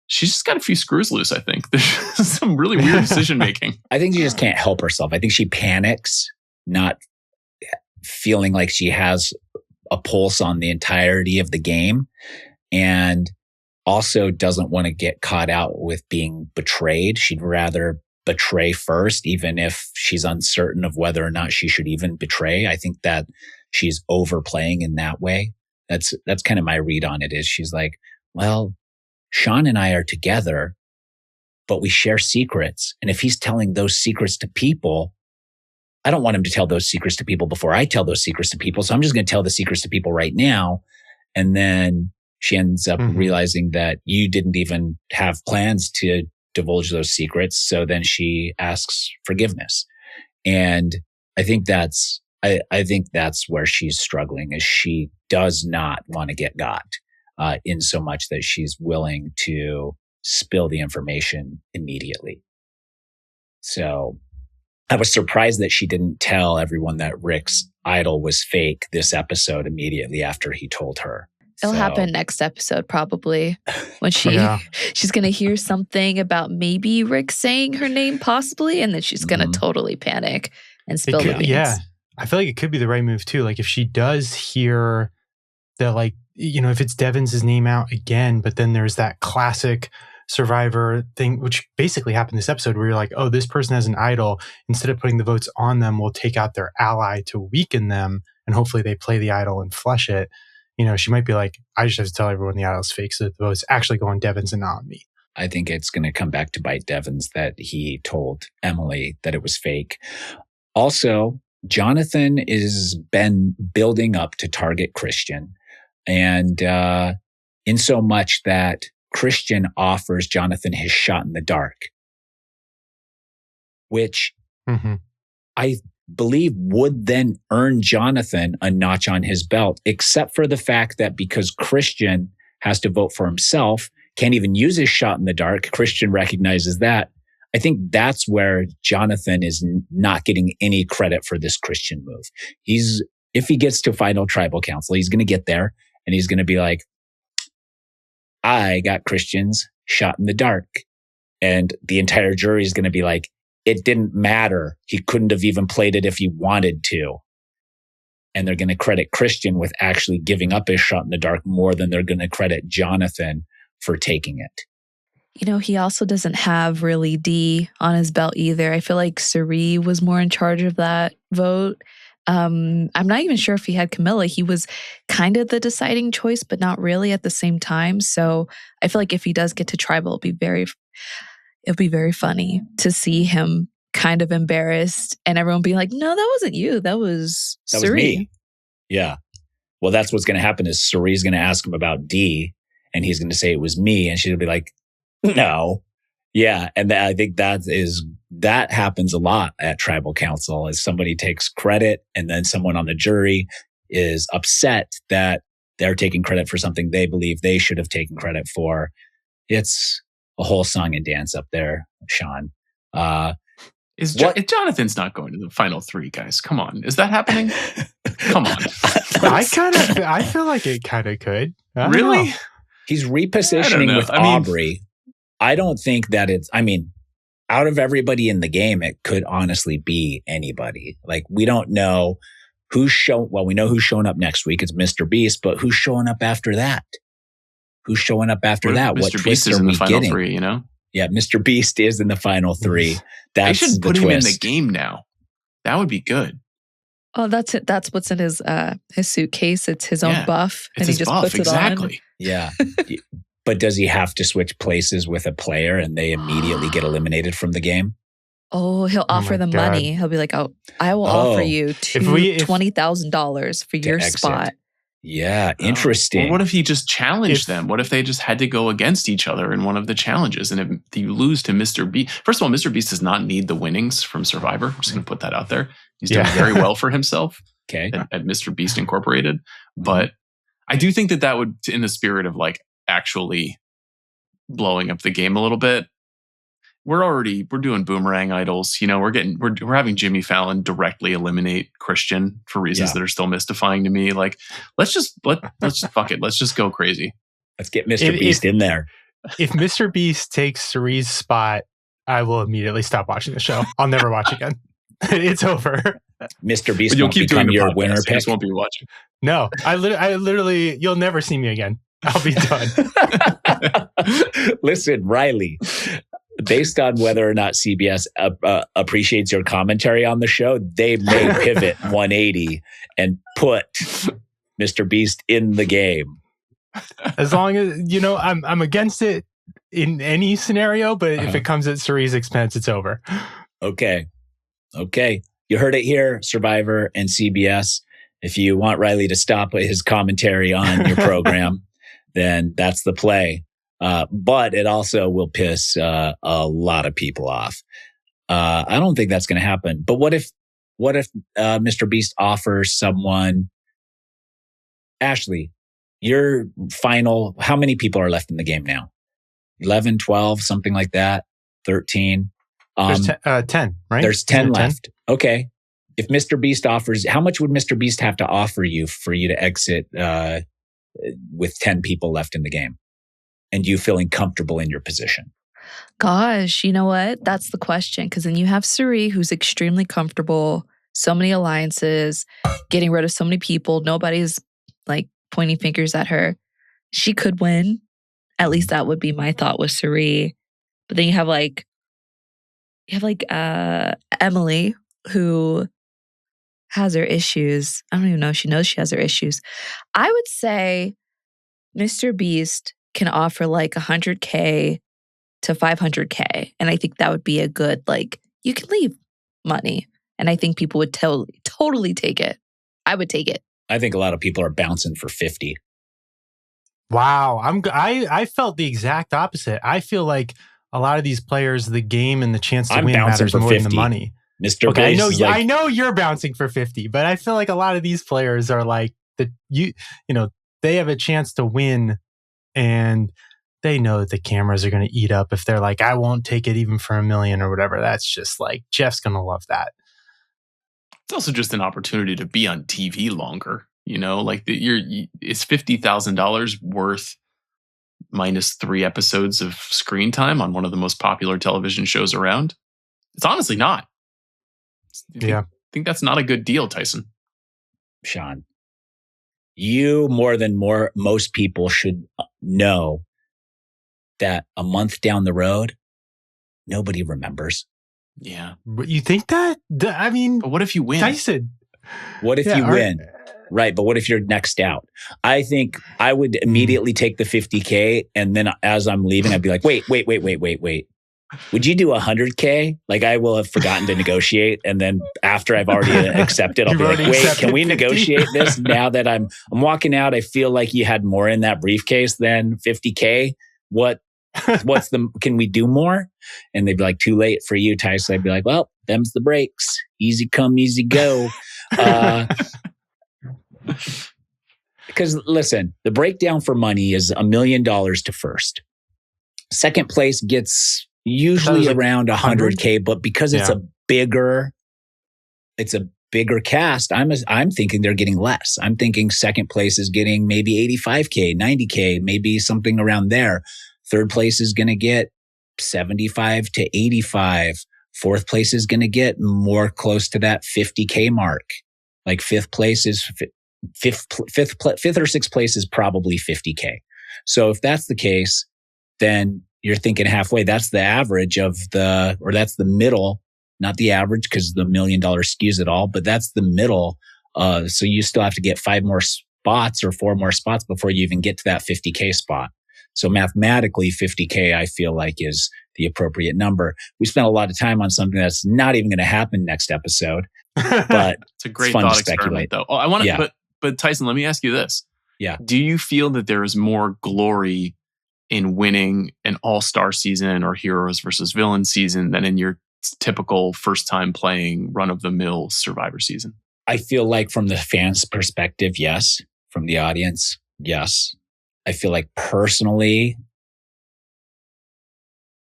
she's just got a few screws loose, I think. There's some really weird decision making. I think she just can't help herself. I think she panics, not feeling like she has a pulse on the entirety of the game, and also doesn't want to get caught out with being betrayed. She'd rather betray first, even if she's uncertain of whether or not she should even betray. I think that she's overplaying in that way. That's kind of my read on it. Is she's like, well, Sean and I are together, but we share secrets. And if he's telling those secrets to people, I don't want him to tell those secrets to people before I tell those secrets to people. So I'm just going to tell the secrets to people right now. And then She ends up realizing that you didn't even have plans to divulge those secrets. So then she asks forgiveness. And I think that's where she's struggling, is she does not want to get got in so much that she's willing to spill the information immediately. So I was surprised that she didn't tell everyone that Rick's idol was fake this episode immediately after he told her. It'll happen next episode, probably, when she's going to hear something about maybe Rick saying her name, possibly, and then she's going to totally panic and spill the beans. Yeah, I feel like it could be the right move too. Like if she does hear that, like, you know, if it's Devins' name out again, but then there's that classic Survivor thing, which basically happened this episode, where you're like, oh, this person has an idol. Instead of putting the votes on them, we'll take out their ally to weaken them, and hopefully they play the idol and flush it. You know, she might be like, I just have to tell everyone the idol's fake so that the votes actually go on Devins and not on me. I think it's going to come back to bite Devins that he told Emily that it was fake. Also, Jonathan has been building up to target Christian. And in so much that Christian offers Jonathan his shot in the dark, which I believe would then earn Jonathan a notch on his belt, except for the fact that because Christian has to vote for himself, can't even use his shot in the dark. Christian recognizes that. I think that's where Jonathan is not getting any credit for this Christian move. If he gets to final tribal council, he's going to get there and he's going to be like, I got Christian's shot in the dark. And the entire jury is going to be like, it didn't matter. He couldn't have even played it if he wanted to. And they're going to credit Christian with actually giving up his shot in the dark more than they're going to credit Jonathan for taking it. You know, he also doesn't have really D on his belt either. I feel like Suri was more in charge of that vote. I'm not even sure if he had Camilla. He was kind of the deciding choice, but not really at the same time. So I feel like if he does get to tribal, it'll be very funny to see him kind of embarrassed and everyone being like, no, that wasn't you. That was Suri. Was me. Yeah. Well, that's what's going to happen is Suri's going to ask him about D and he's going to say it was me. And she'll be like, no. Yeah. And I think that happens a lot at tribal council, as somebody takes credit and then someone on the jury is upset that they're taking credit for something they believe they should have taken credit for. It's a whole song and dance up there, Sean. Jonathan's not going to the final three, guys. Come on. Is that happening? Come on. I feel like it kind of could. Really? Know. He's repositioning with Aubrey. I don't think that out of everybody in the game, it could honestly be anybody. Like, we don't know we know who's showing up next week. It's Mr. Beast, but who's showing up after that? Who's showing up after that? What twist are we getting? Three, you know? Yeah, Mr. Beast is in the final three. They should put him in the game now. That would be good. Oh, that's it. That's what's in his suitcase. It's his own buff, and he just puts it on. Yeah. But does he have to switch places with a player and they immediately get eliminated from the game? Oh, he'll offer them money. He'll be like, "Oh, I will offer you $20,000 for your spot." Yeah, interesting. Or what if he just challenged them? What if they just had to go against each other in one of the challenges? And if you lose to Mr. Beast, first of all, Mr. Beast does not need the winnings from Survivor. I'm just going to put that out there. He's doing very well for himself at Mr. Beast Incorporated. But I do think that would, in the spirit of like actually blowing up the game a little bit, we're doing boomerang idols. You know, we're having Jimmy Fallon directly eliminate Christian for reasons that are still mystifying to me. Like, let's just fuck it. Let's just go crazy. Let's get Mr. Beast in there. If Mr. Beast takes Suri's spot, I will immediately stop watching the show. I'll never watch again. It's over. Mr. Beast won't become your winner pick. I just won't be watching. No, I literally, you'll never see me again. I'll be done. Listen, Riley, based on whether or not CBS appreciates your commentary on the show, they may pivot 180 and put Mr. Beast in the game. As long as, I'm against it in any scenario, but if it comes at Suri's expense, it's over. Okay. You heard it here, Survivor and CBS. If you want Riley to stop his commentary on your program, then that's the play. But it also will piss a lot of people off. I don't think that's going to happen. But what if Mr. Beast offers someone, Ashleigh, your final, how many people are left in the game now? 11, 12, something like that? 13? There's 10, right? There's 10 left. 10? Okay. If Mr. Beast offers, how much would Mr. Beast have to offer you for you to exit with 10 people left in the game? And you feeling comfortable in your position? Gosh, you know what? That's the question. Because then you have Cirie, who's extremely comfortable, so many alliances, getting rid of so many people. Nobody's like pointing fingers at her. She could win. At least that would be my thought with Cirie. But then you have Emily, who has her issues. I don't even know if she knows she has her issues. I would say Mr. Beast can offer like $100K to $500K. And I think that would be a good, like, you can leave money. And I think people would totally take it. I would take it. I think a lot of people are bouncing for 50. Wow. I felt the exact opposite. I feel like a lot of these players, the game and the chance to win matters more than the money. Mr. Okay, Beast I know you're bouncing for 50, but I feel like a lot of these players are like you know, they have a chance to win and they know that the cameras are going to eat up if they're like, I won't take it even for $1 million or whatever. That's just like, Jeff's going to love that. It's also just an opportunity to be on TV longer. You know, like it's $50,000 worth minus 3 episodes of screen time on one of the most popular television shows around. It's honestly not. I think that's not a good deal, Tyson. Sean, you more than most people should know that a month down the road, nobody remembers. Yeah. But you think that? I mean, but what if you win? Tyson. What if you win? Right. But what if you're next out? I think I would immediately take the 50K. And then as I'm leaving, I'd be like, wait. Would you do 100K? Like I will have forgotten to negotiate. And then after I've already accepted, I'll be like, wait, can we 50? Negotiate this now that I'm walking out? I feel like you had more in that briefcase than 50K. Can we do more? And they'd be like, too late for you, Tyson. I'd be like, well, them's the breaks. Easy come, easy go. Because listen, the breakdown for money is $1 million to first. Second place gets usually around 100K, but because it's a bigger cast, I'm thinking they're getting less. I'm thinking second place is getting maybe 85K, 90K, maybe something around there. Third place is going to get 75 to 85. Fourth place is going to get more close to that 50K mark. Like fifth or sixth place is probably 50K. So if that's the case, then you're thinking halfway. That's the average or that's the middle, not the average because the $1 million skews it all, but that's the middle. So you still have to get 5 more spots or 4 more spots before you even get to that 50K spot. So mathematically, 50K, I feel like is the appropriate number. We spent a lot of time on something that's not even going to happen next episode, but it's a great thought experiment though. Oh, I want to, but Tyson, let me ask you this. Yeah. Do you feel that there is more glory in winning an all-star season or heroes versus villain season than in your typical first time playing run-of-the-mill Survivor season? I feel like from the fans' perspective, yes. From the audience, yes. I feel like personally,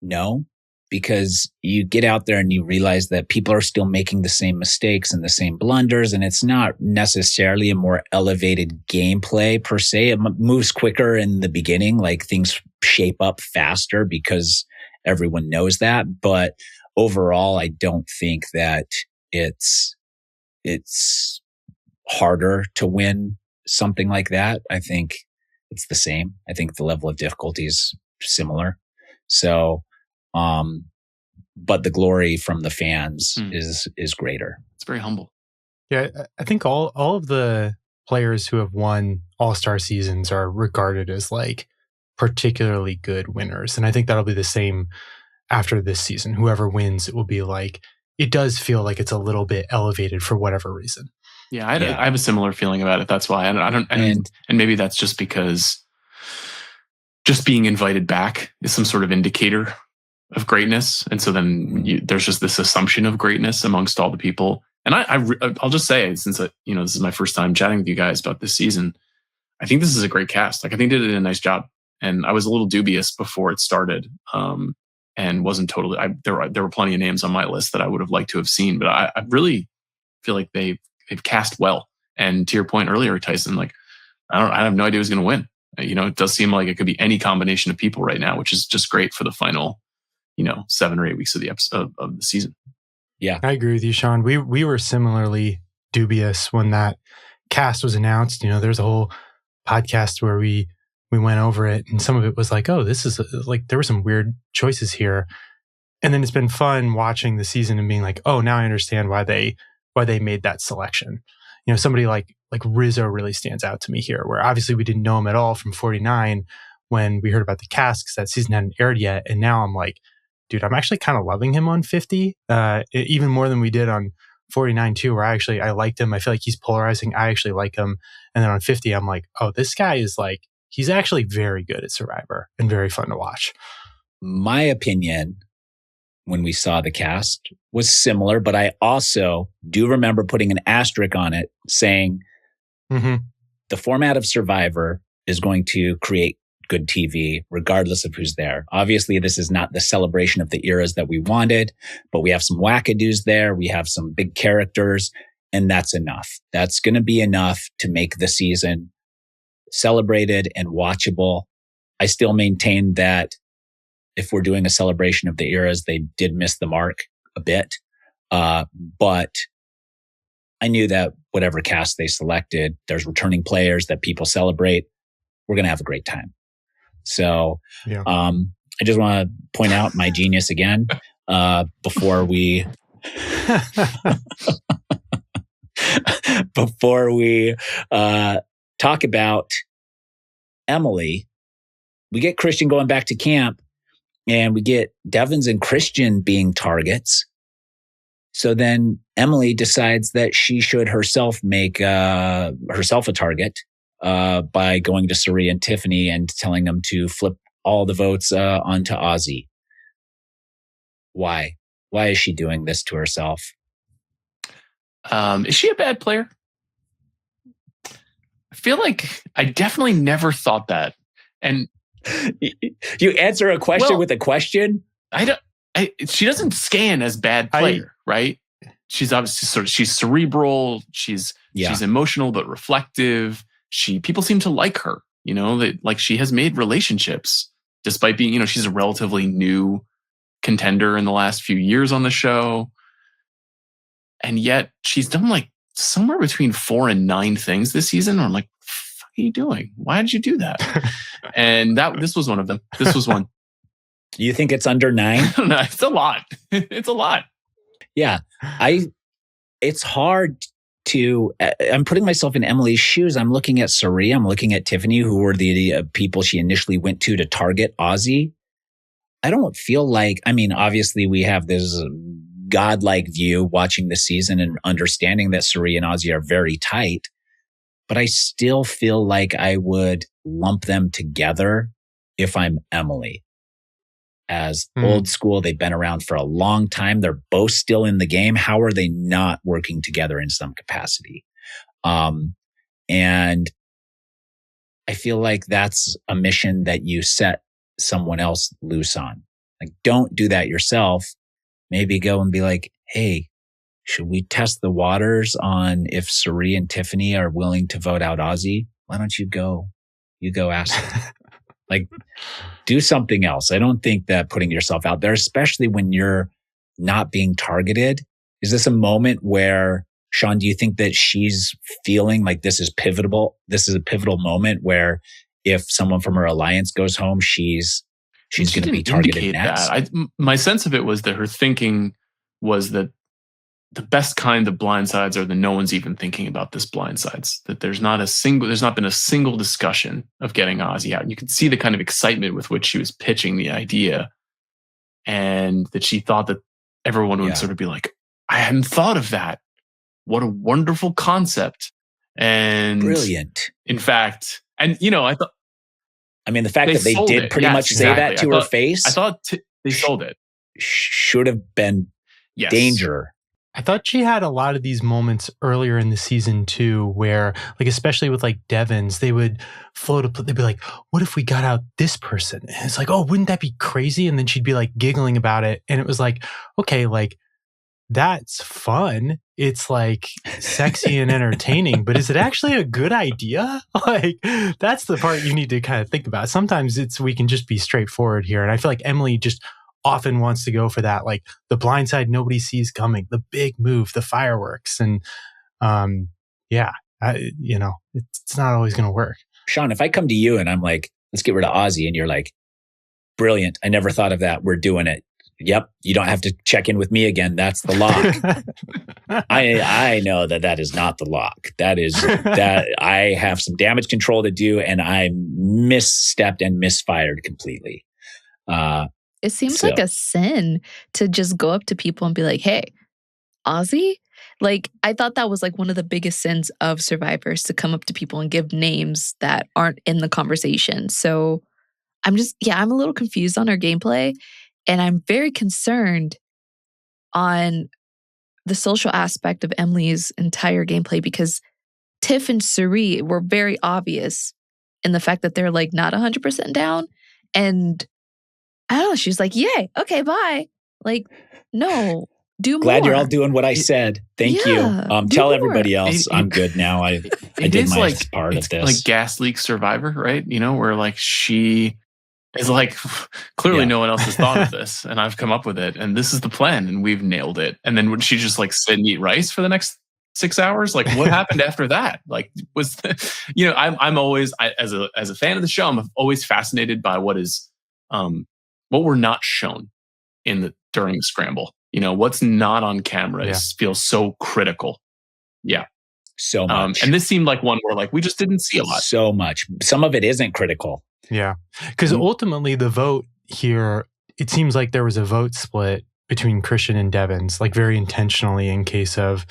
no, because you get out there and you realize that people are still making the same mistakes and the same blunders, and it's not necessarily a more elevated gameplay per se. It moves quicker in the beginning, like things shape up faster because everyone knows that. But overall, I don't think that it's harder to win something like that. I think it's the same. I think the level of difficulty is similar. So, but the glory from the fans is greater. It's very humble. Yeah, I think all of the players who have won all-star seasons are regarded as like particularly good winners. And I think that'll be the same after this season. Whoever wins, it will be like, it does feel like it's a little bit elevated for whatever reason. Yeah, I have a similar feeling about it. That's why I don't and maybe that's just because just being invited back is some sort of indicator of greatness. And so then there's just this assumption of greatness amongst all the people. And I'll just say, since this is my first time chatting with you guys about this season, I think this is a great cast. Like, I think they did a nice job. And I was a little dubious before it started, and wasn't totally. There were plenty of names on my list that I would have liked to have seen, but I really feel like they've cast well. And to your point earlier, Tyson, like I have no idea who's going to win. It does seem like it could be any combination of people right now, which is just great for the final, 7 or 8 weeks of the episode of the season. Yeah, I agree with you, Sean. We were similarly dubious when that cast was announced. There's a whole podcast where we went over it, and some of it was like, oh, this is like, there were some weird choices here. And then it's been fun watching the season and being like, oh, now I understand why they made that selection. Somebody like Rizzo really stands out to me here, where obviously we didn't know him at all from 49 when we heard about the cast, because that season hadn't aired yet. And now I'm like, dude, I'm actually kind of loving him on 50, even more than we did on 49 too, where I liked him. I feel like he's polarizing. I actually like him. And then on 50, I'm like, oh, this guy is like, he's actually very good at Survivor and very fun to watch. My opinion when we saw the cast was similar, but I also do remember putting an asterisk on it saying the format of Survivor is going to create good TV regardless of who's there. Obviously, this is not the celebration of the eras that we wanted, but we have some wackadoos there. We have some big characters, and that's enough. That's going to be enough to make the season celebrated and watchable. I still maintain that if we're doing a celebration of the eras, they did miss the mark a bit. But I knew that whatever cast they selected, there's returning players that people celebrate. We're going to have a great time. So, yeah. I just want to point out my genius again, before we talk about Emily. We get Christian going back to camp, and we get Devins and Christian being targets. So then Emily decides that she should herself make herself a target by going to Suri and Tiffany and telling them to flip all the votes onto Ozzy. Why? Why is she doing this to herself? Is she a bad player? I feel like I definitely never thought that. And you answer a question with a question? She doesn't scan as bad player, right? She's obviously she's cerebral. She's emotional but reflective. People seem to like her. That like she has made relationships despite being, she's a relatively new contender in the last few years on the show. And yet she's done like somewhere between 4 and 9 things this season. Where I'm like, what the fuck are you doing? Why did you do that? And this was one of them. This was one. You think it's under 9? I don't know. It's a lot. It's a lot. Yeah. It's hard to, I'm putting myself in Emily's shoes. I'm looking at Suri. I'm looking at Tiffany, who were the people she initially went to target Ozzy. I don't feel like, obviously we have this godlike view watching the season and understanding that Suri and Ozzy are very tight, but I still feel like I would lump them together if I'm Emily. As old school, they've been around for a long time. They're both still in the game. How are they not working together in some capacity? And I feel like that's a mission that you set someone else loose on. Like, don't do that yourself. Maybe go and be like, hey, should we test the waters on if Suri and Tiffany are willing to vote out Ozzy? Why don't you go ask them? Like, do something else. I don't think that putting yourself out there, especially when you're not being targeted, is this a moment where, Sean, do you think that she's feeling like this is pivotal? This is a pivotal moment where if someone from her alliance goes home, she's going to be targeted next? My sense of it was that her thinking was that the best kind of blindsides are the no one's even thinking about this blindsides. That there's not been a single discussion of getting Ozzy out. And you can see the kind of excitement with which she was pitching the idea, and that she thought that everyone would sort of be like, I hadn't thought of that. What a wonderful concept. And brilliant. In fact, and I thought, I mean, the fact that they did pretty much say that to her face. I thought they sold it. Should have been danger. I thought she had a lot of these moments earlier in the season too, where like, especially with like Devons, they would they'd be like, what if we got out this person? And it's like, oh, wouldn't that be crazy? And then she'd be like giggling about it. And it was like, okay, like that's fun. It's like sexy and entertaining, but is it actually a good idea? Like that's the part you need to kind of think about. Sometimes we can just be straightforward here. And I feel like Emily just often wants to go for that, like the blind side nobody sees coming, the big move, the fireworks. And it's not always going to work. Sean, if I come to you and I'm like, let's get rid of Ozzy, and you're like, brilliant, I never thought of that, we're doing it. Yep, you don't have to check in with me again. That's the lock. I know that is not the lock. That is that I have some damage control to do, and I misstepped and misfired completely. It seems like a sin to just go up to people and be like, hey, Ozzy? Like, I thought that was like one of the biggest sins of Survivors, to come up to people and give names that aren't in the conversation. So I'm a little confused on her gameplay. And I'm very concerned on the social aspect of Emily's entire gameplay, because Tiff and Suri were very obvious in the fact that they're like not 100% down. And I don't know, she's like, yay, okay, bye. Like, no, do more. Glad you're all doing what I said. Thank you. Tell everybody else I'm good now. I did my part of this. Like gas leak Survivor, right? You know, where like she is like, clearly no one else has thought of this, and I've come up with it, and this is the plan, and we've nailed it. And then would she just like sit and eat rice for the next 6 hours? Like, what happened after that? Like, I'm always, as a fan of the show, I'm always fascinated by what we're not shown during the scramble. You know, what's not on camera feels so critical. Yeah. So much. And this seemed like one where like we just didn't see a lot. So much. Some of it isn't critical. Yeah. Because ultimately the vote here, it seems like there was a vote split between Christian and Devons, like very intentionally, in case of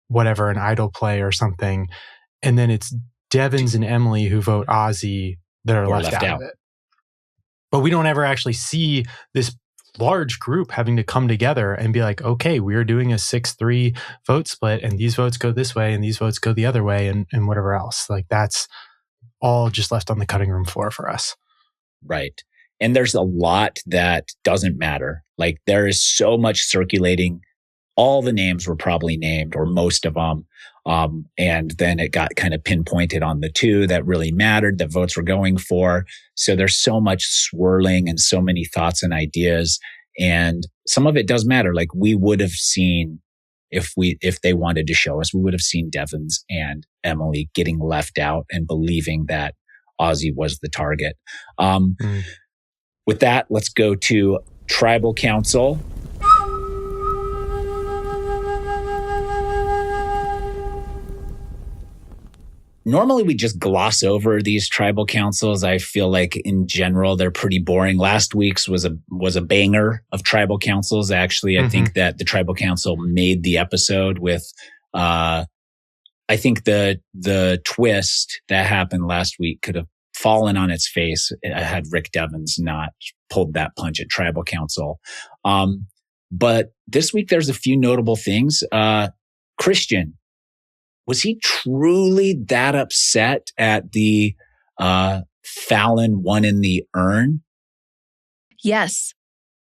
whatever, an idol play or something. And then it's Devons and Emily who vote Ozzy that are left out of it. But we don't ever actually see this large group having to come together and be like, okay, we're doing a 6-3 vote split, and these votes go this way and these votes go the other way, and whatever else. Like, that's all just left on the cutting room floor for us. Right. And there's a lot that doesn't matter. Like, there is so much circulating. All the names were probably named, or most of them. And then it got kind of pinpointed on the two that really mattered, that votes were going for. So there's so much swirling and so many thoughts and ideas. And some of it does matter. Like, we would have seen, if they wanted to show us, we would have seen Devons and Emily getting left out and believing that Ozzy was the target. With that, let's go to Tribal Council. Normally, we just gloss over these tribal councils. I feel like in general, they're pretty boring. Last week's was a banger of tribal councils. Actually, I think that the tribal council made the episode with, I think the twist that happened last week could have fallen on its face had Rick Devens not pulled that punch at tribal council. But this week, there's a few notable things. Christian, was he truly that upset at the Fallon one in the urn? Yes.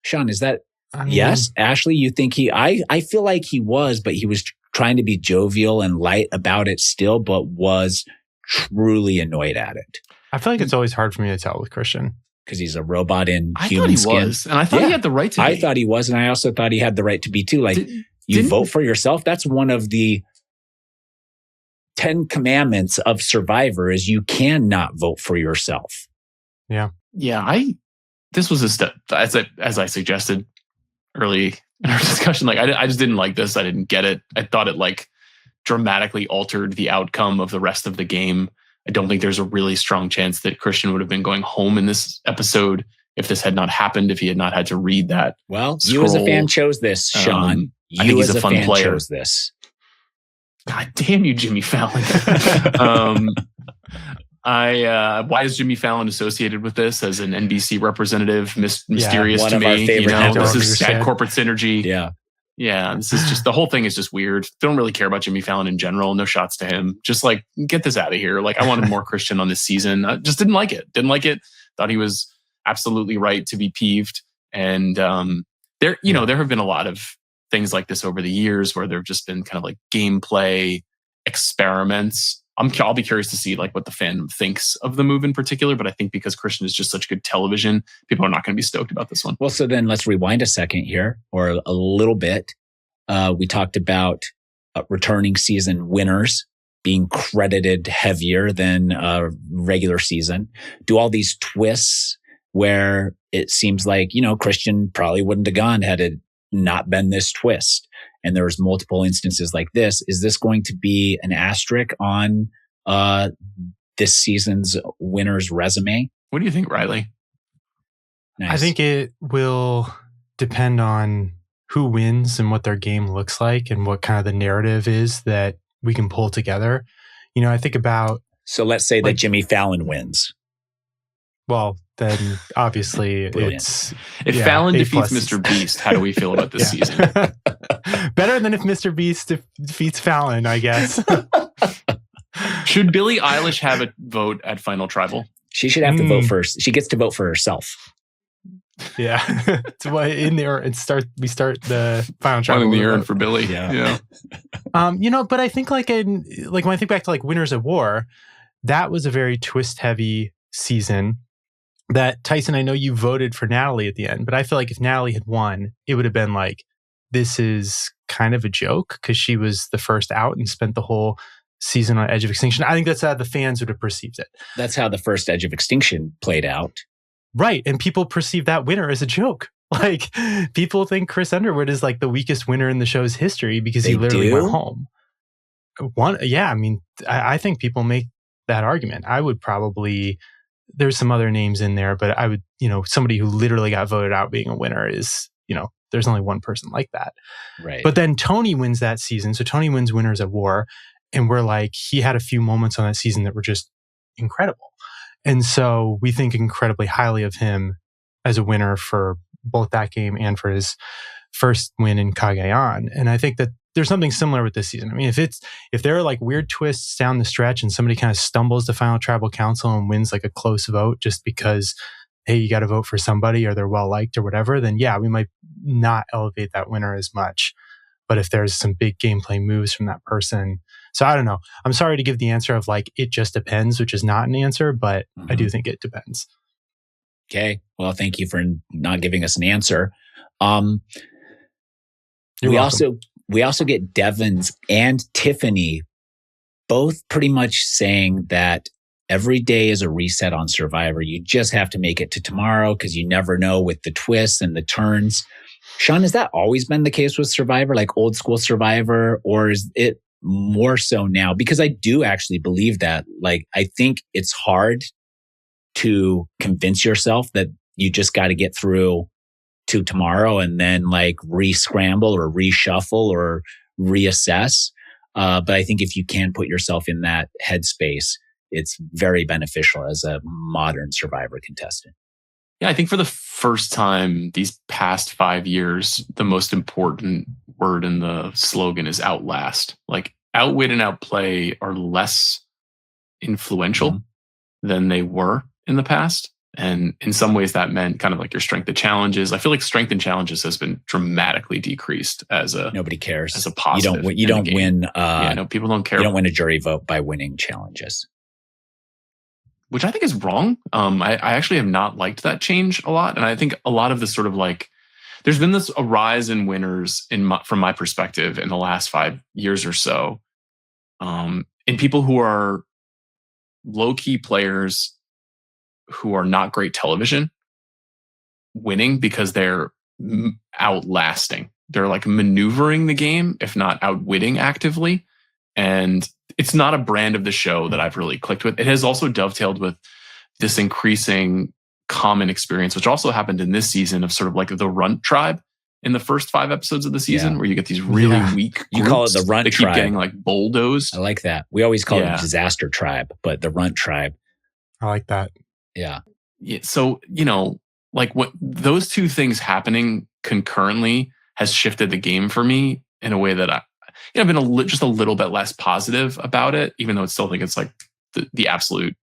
Sean, is that yes? Ashleigh, you think I feel like he was, but he was trying to be jovial and light about it still, but was truly annoyed at it. I feel like it's always hard for me to tell with Christian. Because he's a robot in human skin. I thought he was, and I thought he had the right to be. I thought he was, and I also thought he had the right to be too. Like, you vote for yourself. That's one of the 10 commandments of Survivor, is you cannot vote for yourself. Yeah. This was a step, as I suggested early in our discussion. Like, I just didn't like this. I didn't get it. I thought it like dramatically altered the outcome of the rest of the game. I don't think there's a really strong chance that Christian would have been going home in this episode if this had not happened, if he had not had to read that. Well, you as a fan chose this, Sean. I think he's a fun player. Chose this. God damn you, Jimmy Fallon. Why is Jimmy Fallon associated with this as an NBC representative? Mysterious one to of our me. favorite This is networks. bad corporate synergy. Yeah. This is just, the whole thing is just weird. Don't really care about Jimmy Fallon in general. No shots to him. Just like, get this out of here. Like, I wanted more Christian on this season. I just didn't like it. Thought he was absolutely right to be peeved. And there have been a lot of things like this over the years where there have just been kind of like gameplay experiments. I'll be curious to see like what the fandom thinks of the move in particular, but I think because Christian is just such good television, people are not going to be stoked about this one. Well, so then let's rewind a second here, or a little bit. We talked about returning season winners being credited heavier than regular season. Do all these twists where it seems like, Christian probably wouldn't have gone had it not been this twist. And there's multiple instances like this. Is this going to be an asterisk on this season's winner's resume? What do you think, Riley? Nice. I think it will depend on who wins and what their game looks like and what kind of the narrative is that we can pull together. I think about... So let's say that Jimmy Fallon wins. Well, then obviously it's... If Fallon defeats Mr. Beast, how do we feel about this season? Better than if Mr. Beast defeats Fallon, I guess. Should Billie Eilish have a vote at Final Tribal? She should have to vote first. She gets to vote for herself. Yeah. In there and we start the Final Tribal. Finding the urn for Billy. Yeah. But I think when I think back to like Winners at War, that was a very twist heavy season. That Tyson, I know you voted for Natalie at the end, but I feel like if Natalie had won, it would have been like, this is kind of a joke because she was the first out and spent the whole season on Edge of Extinction. I think that's how the fans would have perceived it. That's how the first Edge of Extinction played out. Right. And people perceive that winner as a joke. Like, people think Chris Underwood is like the weakest winner in the show's history because he literally went home. I think people make that argument. I would probably... There's some other names in there, but I would, somebody who literally got voted out being a winner is, there's only one person like that. Right. But then Tony wins that season. So Tony wins Winners at War. And we're like, he had a few moments on that season that were just incredible. And so we think incredibly highly of him as a winner for both that game and for his first win in Cagayan. And I think that there's something similar with this season. I mean, if there are like weird twists down the stretch and somebody kind of stumbles to Final Tribal Council and wins like a close vote just because, hey, you got to vote for somebody or they're well liked or whatever, then yeah, we might not elevate that winner as much. But if there's some big gameplay moves from that person, so I don't know. I'm sorry to give the answer of like, it just depends, which is not an answer, but I do think it depends. Okay. Well, thank you for not giving us an answer. You're welcome. We also get Devins and Tiffany both pretty much saying that every day is a reset on Survivor. You just have to make it to tomorrow because you never know with the twists and the turns. Sean, has that always been the case with Survivor, like old school Survivor, or is it more so now? Because I do actually believe that. Like, I think it's hard to convince yourself that you just got to get through to tomorrow and then like re-scramble or reshuffle or reassess. But I think if you can put yourself in that headspace, it's very beneficial as a modern Survivor contestant. Yeah, I think for the first time these past 5 years, the most important word in the slogan is outlast. Like, outwit and outplay are less influential than they were in the past. And in some ways that meant kind of like your strength of challenges. I feel like strength and challenges has been dramatically decreased as a... Nobody cares. As a positive. You don't win... people don't care. You don't win a jury vote by winning challenges. Which I think is wrong. I actually have not liked that change a lot. And I think a lot of this sort of like... There's been a rise in winners from my perspective in the last 5 years or so. In people who are low-key players who are not great television winning because they're outlasting. They're like maneuvering the game, if not outwitting actively. And it's not a brand of the show that I've really clicked with. It has also dovetailed with this increasing common experience, which also happened in this season of sort of like the runt tribe in the first 5 episodes of the season, where you get these really weak groups. You call it the runt tribe. Keep getting like bulldozed. I like that. We always call it disaster tribe, but the runt tribe. I like that. Yeah. So, like what those two things happening concurrently has shifted the game for me in a way that I've been just a little bit less positive about it, even though I still think it's like the absolute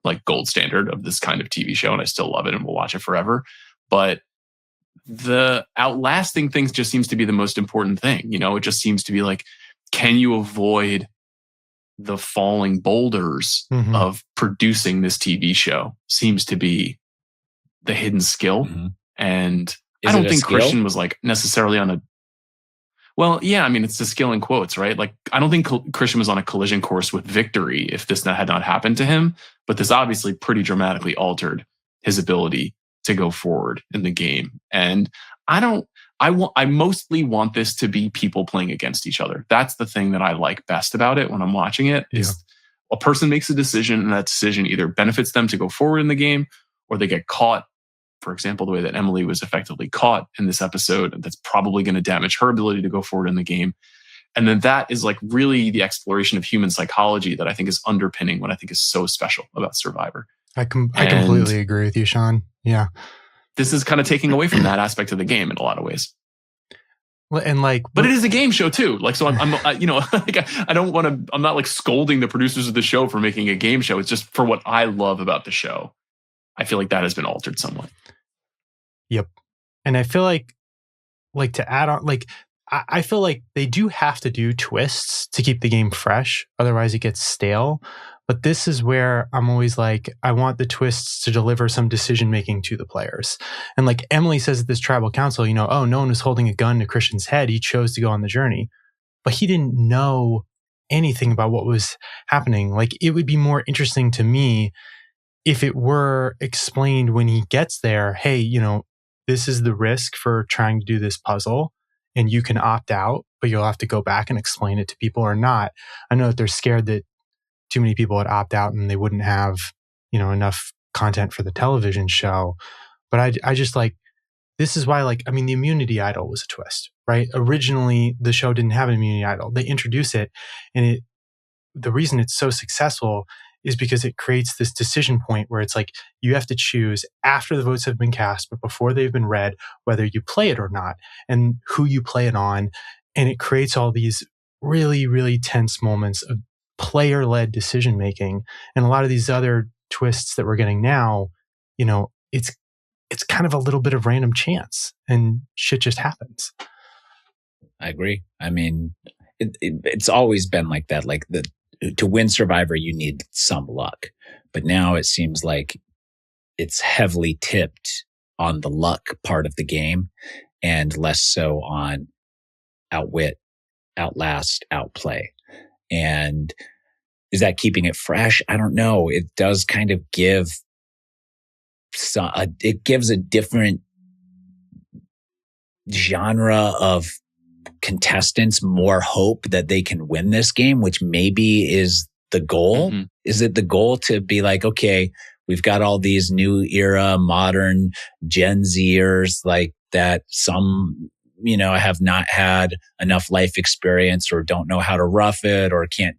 like gold standard of this kind of TV show. And I still love it and will watch it forever. But the outlasting things just seems to be the most important thing. It just seems to be like, can you avoid the falling boulders of producing this TV show? Seems to be the hidden skill. And I don't think Christian was like necessarily on a, well, yeah, I mean, it's the skill in quotes, right? Like, I don't think Christian was on a collision course with victory if this had not happened to him, but this obviously pretty dramatically altered his ability to go forward in the game. And I mostly want this to be people playing against each other. That's the thing that I like best about it when I'm watching it is a person makes a decision and that decision either benefits them to go forward in the game or they get caught. For example, the way that Emily was effectively caught in this episode, that's probably going to damage her ability to go forward in the game. And then that is like really the exploration of human psychology that I think is underpinning what I think is so special about Survivor. I completely agree with you, Sean. Yeah. This is kind of taking away from that aspect of the game in a lot of ways. And but it is a game show too. Like, so I'm like, I don't want to, I'm not like scolding the producers of the show for making a game show. It's just for what I love about the show. I feel like that has been altered somewhat. Yep. And I feel like to add on, like, I feel like they do have to do twists to keep the game fresh. Otherwise it gets stale. But this is where I'm always like, I want the twists to deliver some decision-making to the players. And like Emily says at this tribal council, oh, no one was holding a gun to Christian's head. He chose to go on the journey, but he didn't know anything about what was happening. Like, it would be more interesting to me if it were explained when he gets there, hey, this is the risk for trying to do this puzzle and you can opt out, but you'll have to go back and explain it to people or not. I know that they're scared that too many people would opt out and they wouldn't have, enough content for the television show. But I just like, this is why, like, I mean, the immunity idol was a twist, right? Originally, the show didn't have an immunity idol. They introduce it, and the reason it's so successful is because it creates this decision point where it's like you have to choose after the votes have been cast, but before they've been read, whether you play it or not, and who you play it on. And it creates all these really, really tense moments of player-led decision-making. And a lot of these other twists that we're getting now, it's kind of a little bit of random chance and shit just happens. I agree. I mean, it's always been like that. Like to win Survivor, you need some luck. But now it seems like it's heavily tipped on the luck part of the game and less so on outwit, outlast, outplay. And is that keeping it fresh? I don't know. It does kind of give it gives a different genre of contestants more hope that they can win this game, which maybe is the goal. Is it the goal to be like, okay, we've got all these new era, modern Gen Zers like that, some, have not had enough life experience or don't know how to rough it or can't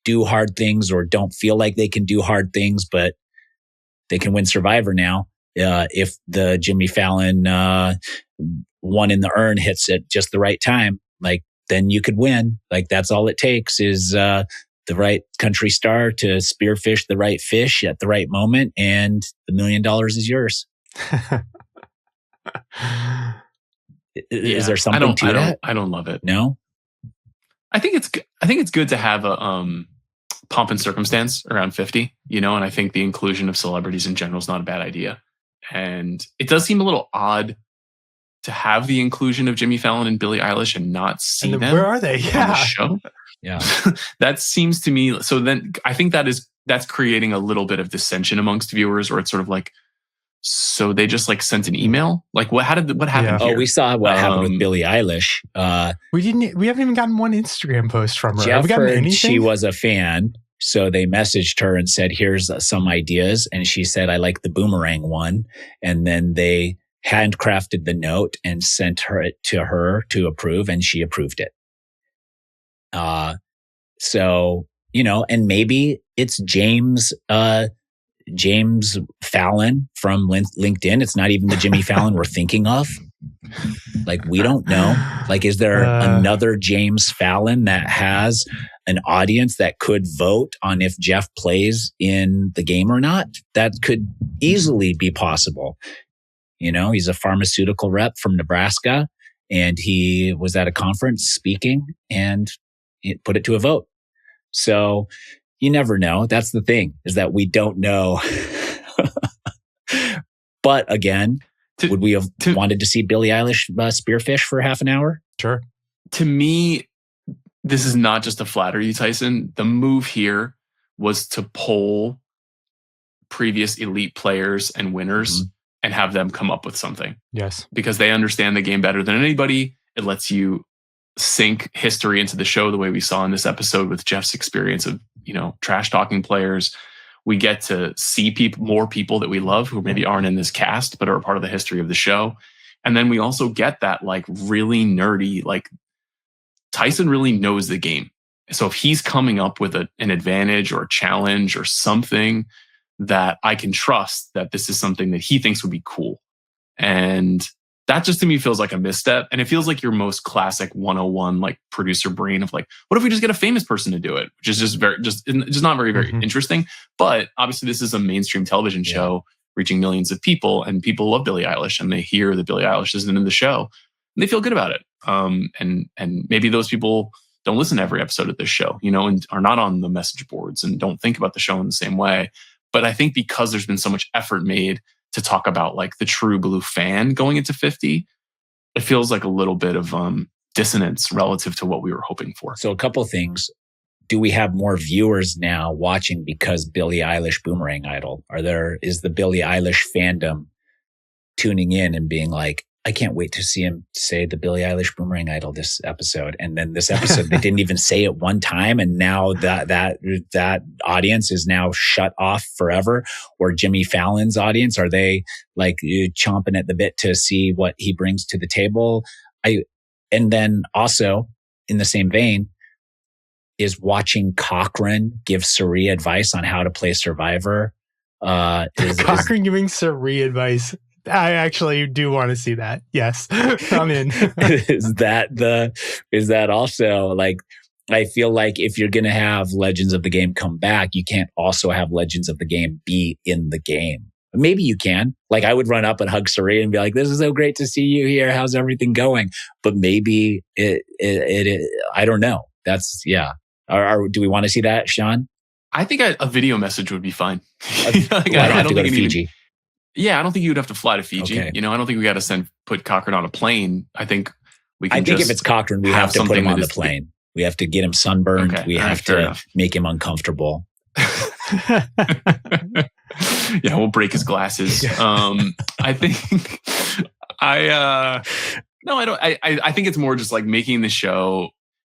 do hard things or don't feel like they can do hard things, but they can win Survivor now. If the Jimmy Fallon one in the urn hits at just the right time, like, then you could win. Like, that's all it takes is the right country star to spearfish the right fish at the right moment, and the $1 million is yours. Is there something to that? I don't love it. No? I think it's good to have a pomp and circumstance around 50, and I think the inclusion of celebrities in general is not a bad idea. And it does seem a little odd to have the inclusion of Jimmy Fallon and Billie Eilish and not see them. Where are they? On the show. Yeah. That seems to me. So then I think that's creating a little bit of dissension amongst viewers, or it's sort of like, so they just like sent an email. Like what happened here? Oh, we saw what happened with Billie Eilish. We haven't even gotten one Instagram post from her. Jeff Have we gotten anything? She was a fan. So they messaged her and said, here's some ideas. And she said, I like the boomerang one. And then they handcrafted the note and sent it to her to approve, and she approved it. So, and maybe it's James, James Fallon from LinkedIn. It's not even the Jimmy Fallon we're thinking of. Like, we don't know. Like, is there another James Fallon that has an audience that could vote on if Jeff plays in the game or not? That could easily be possible. You know, he's a pharmaceutical rep from Nebraska, and he was at a conference speaking and put it to a vote. So you never know. That's the thing, is that we don't know. But again, would we have wanted to see Billie Eilish spearfish for half an hour? Sure. To me, this is not just to flatter you, Tyson. The move here was to poll previous elite players and winners and have them come up with something. Yes. Because they understand the game better than anybody. It lets you sink history into the show the way we saw in this episode with Jeff's experience of, you know, trash talking players. We get to see more people that we love who maybe aren't in this cast, but are a part of the history of the show. And then we also get that like really nerdy, like Tyson really knows the game. So if he's coming up with an advantage or a challenge or something that I can trust, that this is something that he thinks would be cool. And that just to me feels like a misstep. And it feels like your most classic 101, like producer brain of like, what if we just get a famous person to do it? Which is just not very, very interesting. But obviously this is a mainstream television show reaching millions of people, and people love Billie Eilish, and they hear that Billie Eilish isn't in the show and they feel good about it. And maybe those people don't listen to every episode of this show, you know, and are not on the message boards and don't think about the show in the same way. But I think because there's been so much effort made to talk about like the true blue fan going into 50, it feels like a little bit of dissonance relative to what we were hoping for. So a couple of things. Do we have more viewers now watching because Billie Eilish Boomerang Idol? Is the Billie Eilish fandom tuning in and being like, I can't wait to see him say the Billie Eilish Boomerang Idol this episode. And then this episode, they didn't even say it one time. And now that audience is now shut off forever. Or Jimmy Fallon's audience, are they like chomping at the bit to see what he brings to the table? And then also in the same vein, is watching Cochran give Suri advice on how to play Survivor. Cochran giving Suri advice. I actually do want to see that. Yes, I'm in. Is that also like, I feel like if you're going to have Legends of the Game come back, you can't also have Legends of the Game be in the game. Maybe you can. Like, I would run up and hug Suri and be like, this is so great to see you here. How's everything going? But maybe it I don't know. That's, yeah. Do we want to see that, Sean? I think a video message would be fine. Like, I don't have to go to Fiji. Yeah, I don't think you would have to fly to Fiji. Okay. You know, I don't think we got to put Cochran on a plane. I think we can. I think if it's Cochran, we have to put him on the plane. We have to get him sunburned. Okay. We have to make him uncomfortable. Yeah, we'll break his glasses. I think I think it's more just like making the show,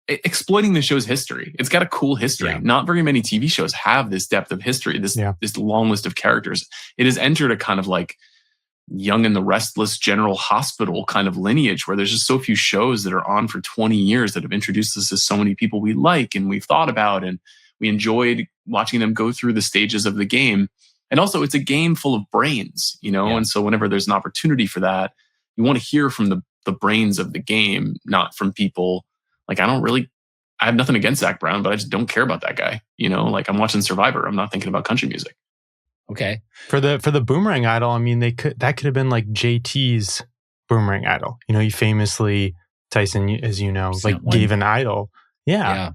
exploiting the show's history. It's got a cool history. Yeah. Not very many TV shows have this depth of history, this long list of characters. It has entered a kind of like Young and the Restless General Hospital kind of lineage where there's just so few shows that are on for 20 years that have introduced us to so many people we like and we've thought about, and we enjoyed watching them go through the stages of the game. And also it's a game full of brains, you know? Yeah. And so whenever there's an opportunity for that, you want to hear from the brains of the game, not from people. Like, I have nothing against Zach Brown, but I just don't care about that guy. You know, like I'm watching Survivor. I'm not thinking about country music. Okay. For the Boomerang Idol, I mean, that could have been like JT's Boomerang Idol. You know, he famously, Tyson, as you know, gave an idol. Yeah.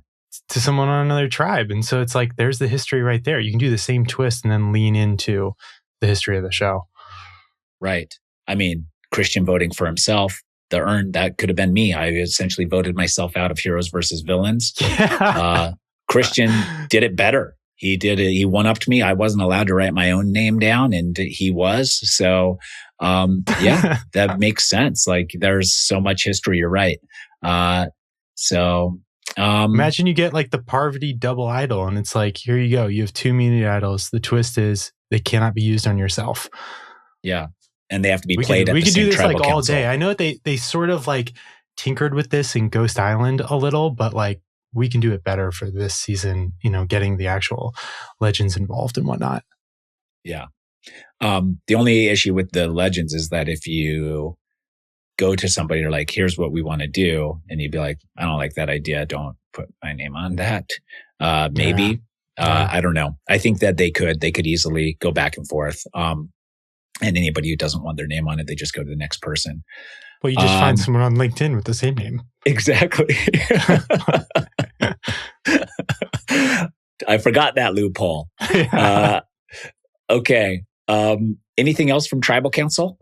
To someone on another tribe. And so it's like, there's the history right there. You can do the same twist and then lean into the history of the show. Right. I mean, Christian voting for himself, that could have been me. I essentially voted myself out of Heroes versus Villains. Christian did it better. He did it. He one-upped me. I wasn't allowed to write my own name down, and he was. So, that makes sense. Like, there's so much history. You're right. Imagine you get like the Parvati double idol, and it's like, here you go. You have two immunity idols. The twist is they cannot be used on yourself. Yeah. And they have to be played at the same tribal council. We could do this like all day. I know they sort of like tinkered with this in Ghost Island a little, but like we can do it better for this season, you know, getting the actual legends involved and whatnot. Yeah. The only issue with the legends is that if you go to somebody, you're like, here's what we want to do. And you'd be like, I don't like that idea. Don't put my name on that. Maybe. Yeah. I don't know. I think that they could easily go back and forth. And anybody who doesn't want their name on it, they just go to the next person. Well, you just find someone on LinkedIn with the same name. Exactly. I forgot that loophole. Yeah. Okay. Anything else from Tribal Council?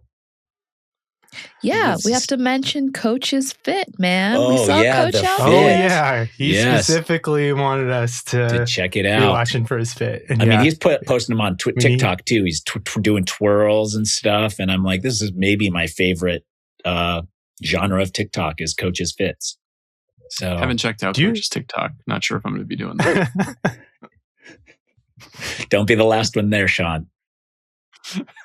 Yeah, we have to mention Coach's fit, man. We Oh, saw yeah, Coach the out fit. Oh, there. yeah. He Yes. specifically wanted us to To check it be out. watching for his fit. And I mean, yeah, he's posting them on TikTok too. He's doing twirls and stuff. And I'm like, this is maybe my favorite genre of TikTok is Coach's fits. So Haven't checked out Coach's TikTok. Not sure if I'm going to be doing that. don't be the last one there, Sean.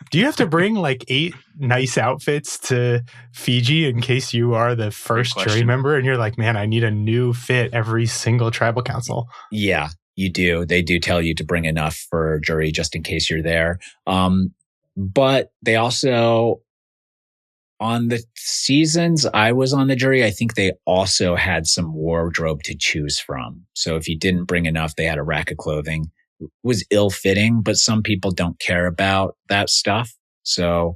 Do you have to bring like 8 nice outfits to Fiji in case you are the first jury question. member and you're like, man, I need a new fit every single tribal council? Yeah, you do. They do tell you to bring enough for jury just in case you're there. But they also, on the seasons I was on the jury, I think they also had some wardrobe to choose from. So if you didn't bring enough, they had a rack of clothing. It was ill-fitting, but some people don't care about that stuff. So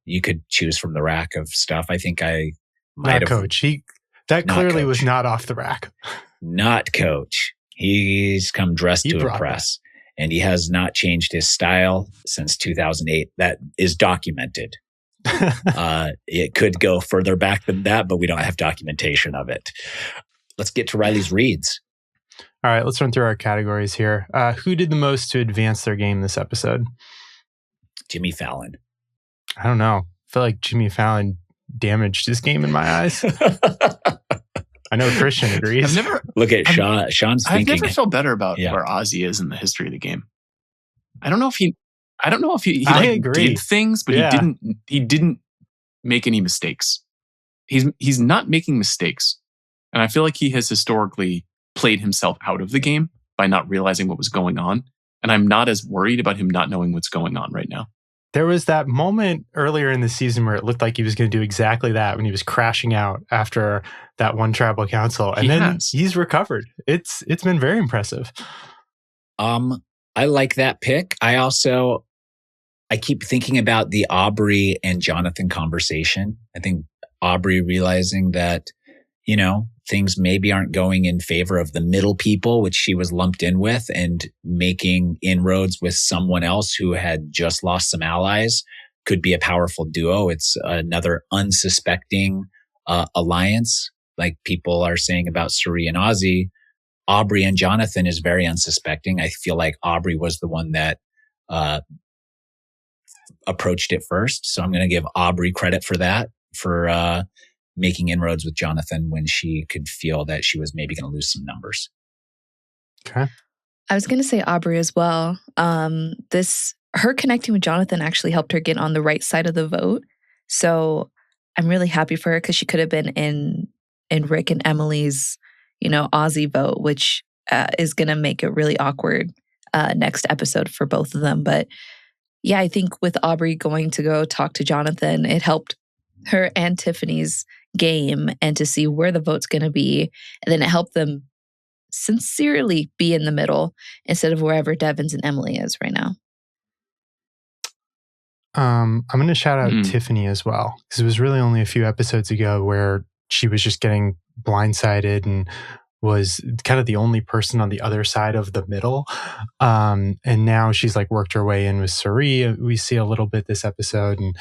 you could choose from the rack of stuff. I think I might have. Coach. That Not clearly Coach. was not off the rack. Not Coach. He's come dressed He to brought impress. And he has not changed his style since 2008. That is documented. It could go further back than that, but we don't have documentation of it. Let's get to Riley's reads. All right, let's run through our categories here. Who did the most to advance their game this episode? Jimmy Fallon. I don't know. I feel like Jimmy Fallon damaged his game in my eyes. I know Christian agrees. Look at Sean. Sean's I've thinking. never felt better about where Ozzy is in the history of the game. I don't know if he I like agree. did things, but Yeah. he didn't make any mistakes. He's not making mistakes. And I feel like he has historically played himself out of the game by not realizing what was going on. And I'm not as worried about him not knowing what's going on right now. There was that moment earlier in the season where it looked like he was going to do exactly that when he was crashing out after that one tribal council. And he's recovered. It's been very impressive. I like that pick. I keep thinking about the Aubrey and Jonathan conversation. I think Aubrey realizing that, things maybe aren't going in favor of the middle people, which she was lumped in with, and making inroads with someone else who had just lost some allies could be a powerful duo. It's another unsuspecting alliance, like people are saying about Suri and Ozzy. Aubrey and Jonathan is very unsuspecting. I feel like Aubrey was the one that approached it first. So I'm going to give Aubrey credit for that, for making inroads with Jonathan when she could feel that she was maybe going to lose some numbers. Okay. I was going to say Aubrey as well. Her connecting with Jonathan actually helped her get on the right side of the vote. So I'm really happy for her because she could have been in Rick and Emily's, Aussie vote, which is going to make it really awkward next episode for both of them. But yeah, I think with Aubrey going to go talk to Jonathan, it helped her and Tiffany's game and to see where the vote's going to be. And then it helped them sincerely be in the middle instead of wherever Devins and Emily is right now. I'm going to shout out Tiffany as well, because it was really only a few episodes ago where she was just getting blindsided and was kind of the only person on the other side of the middle. And now she's like worked her way in with Suri. We see a little bit this episode, and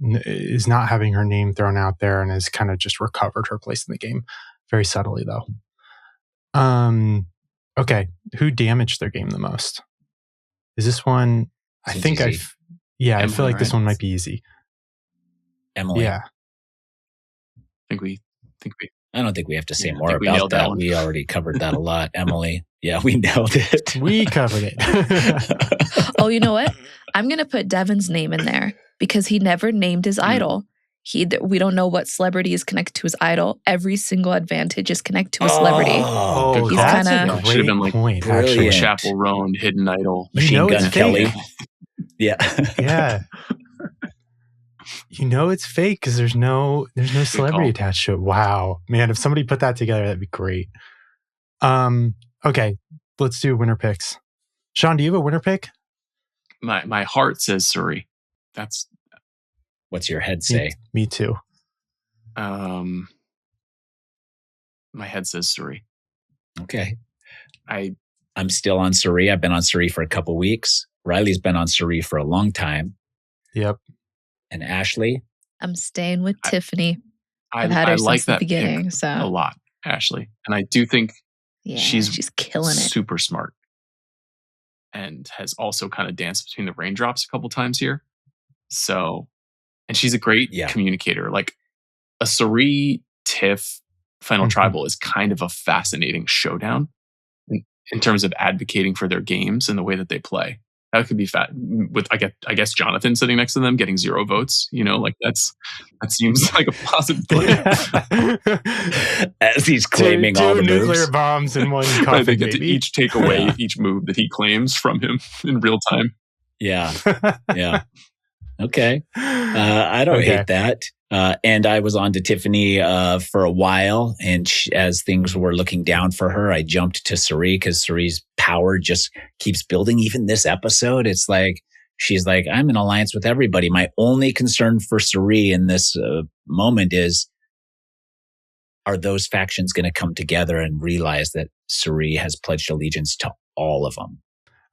is not having her name thrown out there and has kind of just recovered her place in the game very subtly though. Okay. Who damaged their game the most? Is this one? I think Emily, I feel like this one might be easy. Emily. Yeah. I don't think we have to say more we about nailed that that. one. We already covered that a lot. Emily. Yeah, we nailed it. We covered it. Oh, you know what? I'm going to put Devin's name in there because he never named his idol. We don't know what celebrity is connected to his idol. Every single advantage is connected to a celebrity. Oh, He's that's kinda- a Should have been great like point, brilliant. actually. Chappell Roan, Hidden Idol. Machine Gun it's Kelly. fake. Yeah. Yeah. You know it's fake because there's no celebrity attached to it. Wow. Man, if somebody put that together, that'd be great. Okay, let's do winner picks. Sean, do you have a winner pick? My heart says Suri. That's What's your head say? Me too. my head says Suri. Okay. I'm still on Suri. I've been on Suri for a couple weeks. Riley's been on Suri for a long time. Yep. And Ashleigh? I'm staying with Tiffany. I I've had her like since the that beginning. pick So a lot, Ashleigh. And I do think she's killing it. Super smart. And has also kind of danced between the raindrops a couple times here. So, and she's a great communicator. Like a Suri Tiff Final Tribal is kind of a fascinating showdown in terms of advocating for their games and the way that they play. That could be fat with, I guess Jonathan sitting next to them getting 0 votes. You know, like that seems like a possibility. As he's claiming two all the nuclear moves. bombs in one coffee. They get to each take away each move that he claims from him in real time. Yeah. Yeah. Okay. I don't hate that. And I was on to Tiffany for a while. And as things were looking down for her, I jumped to Suri because Suri's power just keeps building. Even this episode, it's like, she's like, I'm in alliance with everybody. My only concern for Suri in this moment is, are those factions going to come together and realize that Suri has pledged allegiance to all of them?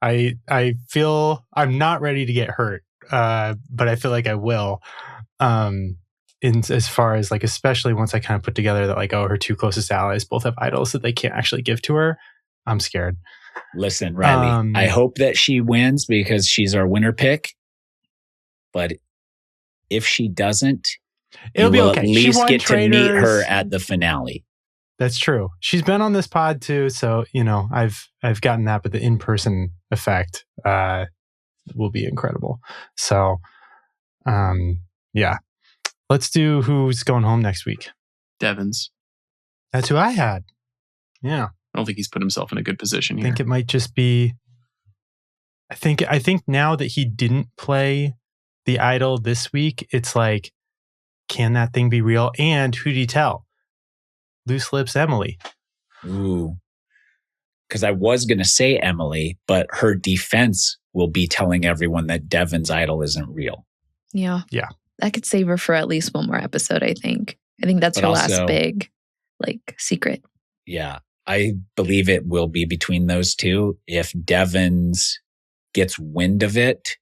I feel I'm not ready to get hurt, but I feel like I will. In as far as like, especially once I kind of put together that like, oh, her 2 closest allies both have idols that they can't actually give to her. I'm scared. Listen, Riley, I hope that she wins because she's our winner pick. But if she doesn't, it'll be okay. At least get to meet her at the finale. That's true. She's been on this pod too, so you know I've gotten that, but the in-person effect will be incredible. So, yeah. Let's do who's going home next week. Devins. That's who I had. Yeah. I don't think he's put himself in a good position here. I think it might just be. I think now that he didn't play the idol this week, it's like, can that thing be real? And who do you tell? Loose lips Emily. Ooh. Because I was going to say Emily, but her defense will be telling everyone that Devin's idol isn't real. Yeah. Yeah. That could save her for at least one more episode, I think. I think that's her last big, secret. Yeah. I believe it will be between those two. If Devins gets wind of it,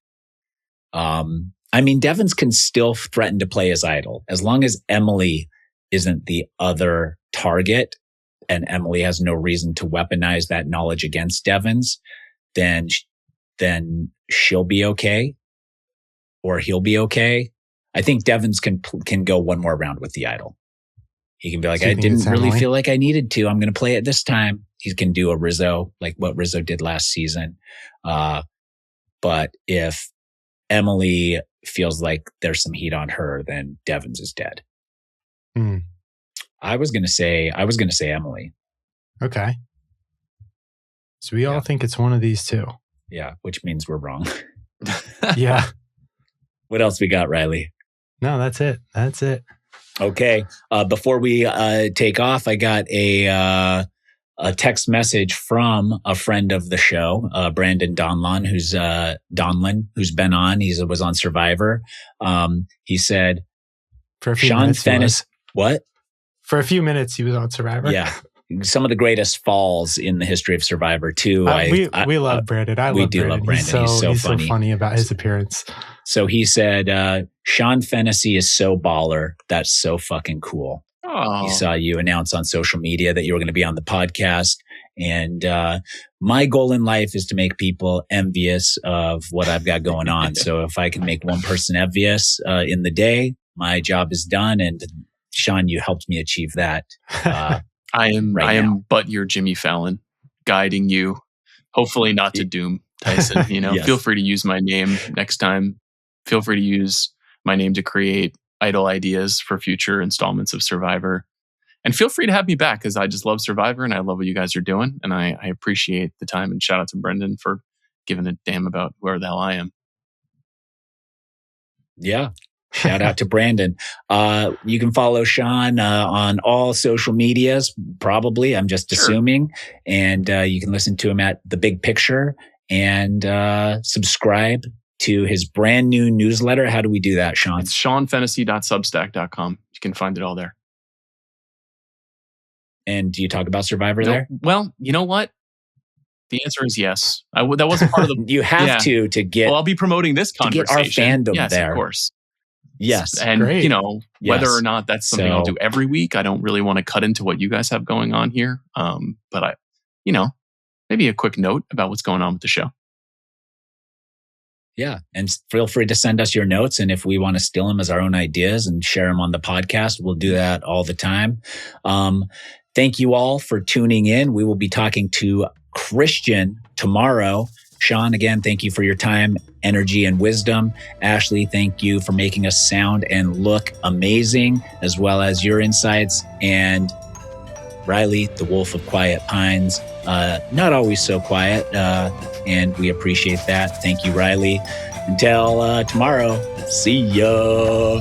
Devins can still threaten to play his idol. As long as Emily isn't the other target and Emily has no reason to weaponize that knowledge against Devins, then she'll be okay or he'll be okay. I think Devins can go one more round with the idol. He can be like, I didn't really feel like I needed to. I'm going to play it this time. He can do a Rizzo, like what Rizzo did last season. But if Emily feels like there's some heat on her, then Devins is dead. I was going to say Emily. Okay. So we all think it's one of these two. Yeah, which means we're wrong. Yeah. What else we got, Riley? No, that's it. Okay. Before we take off, I got a text message from a friend of the show, Brandon Donlan, who's been on. He was on Survivor. He said, for a few Sean minutes, Fennessey. What? For a few minutes, he was on Survivor. Yeah. Some of the greatest falls in the history of Survivor, too. We love Brandon. We do love Brandon. He's so funny. So funny about his appearance. So he said, Sean Fennessey is so baller. That's so fucking cool. Oh. He saw you announce on social media that you were going to be on the podcast. And my goal in life is to make people envious of what I've got going on. So if I can make one person envious in the day, my job is done. And Sean, you helped me achieve that. I am but your Jimmy Fallon, guiding you, hopefully not to doom, Tyson. Yes. Feel free to use my name next time. Feel free to use my name to create idol ideas for future installments of Survivor. And feel free to have me back because I just love Survivor and I love what you guys are doing. And I appreciate the time, and shout out to Brendan for giving a damn about where the hell I am. Yeah. Shout out to Brandon. You can follow Sean on all social medias, probably. I'm just assuming. And you can listen to him at The Big Picture and subscribe to his brand new newsletter. How do we do that, Sean? It's seanfennessey.substack.com. You can find it all there. And do you talk about Survivor there? Well, you know what? The answer is yes. That wasn't part of the... You have to get... Well, I'll be promoting this conversation. To get our fandom yes, there. Of course. Yes. And, great. Whether or not that's something I'll do every week, I don't really want to cut into what you guys have going on here. But maybe a quick note about what's going on with the show. Yeah. And feel free to send us your notes. And if we want to steal them as our own ideas and share them on the podcast, we'll do that all the time. Thank you all for tuning in. We will be talking to Christian tomorrow. Sean, again, thank you for your time, energy, and wisdom. Ashleigh, thank you for making us sound and look amazing, as well as your insights. And Riley, the Wolf of Quiet Pines, not always so quiet, and we appreciate that. Thank you, Riley. Until tomorrow, see ya.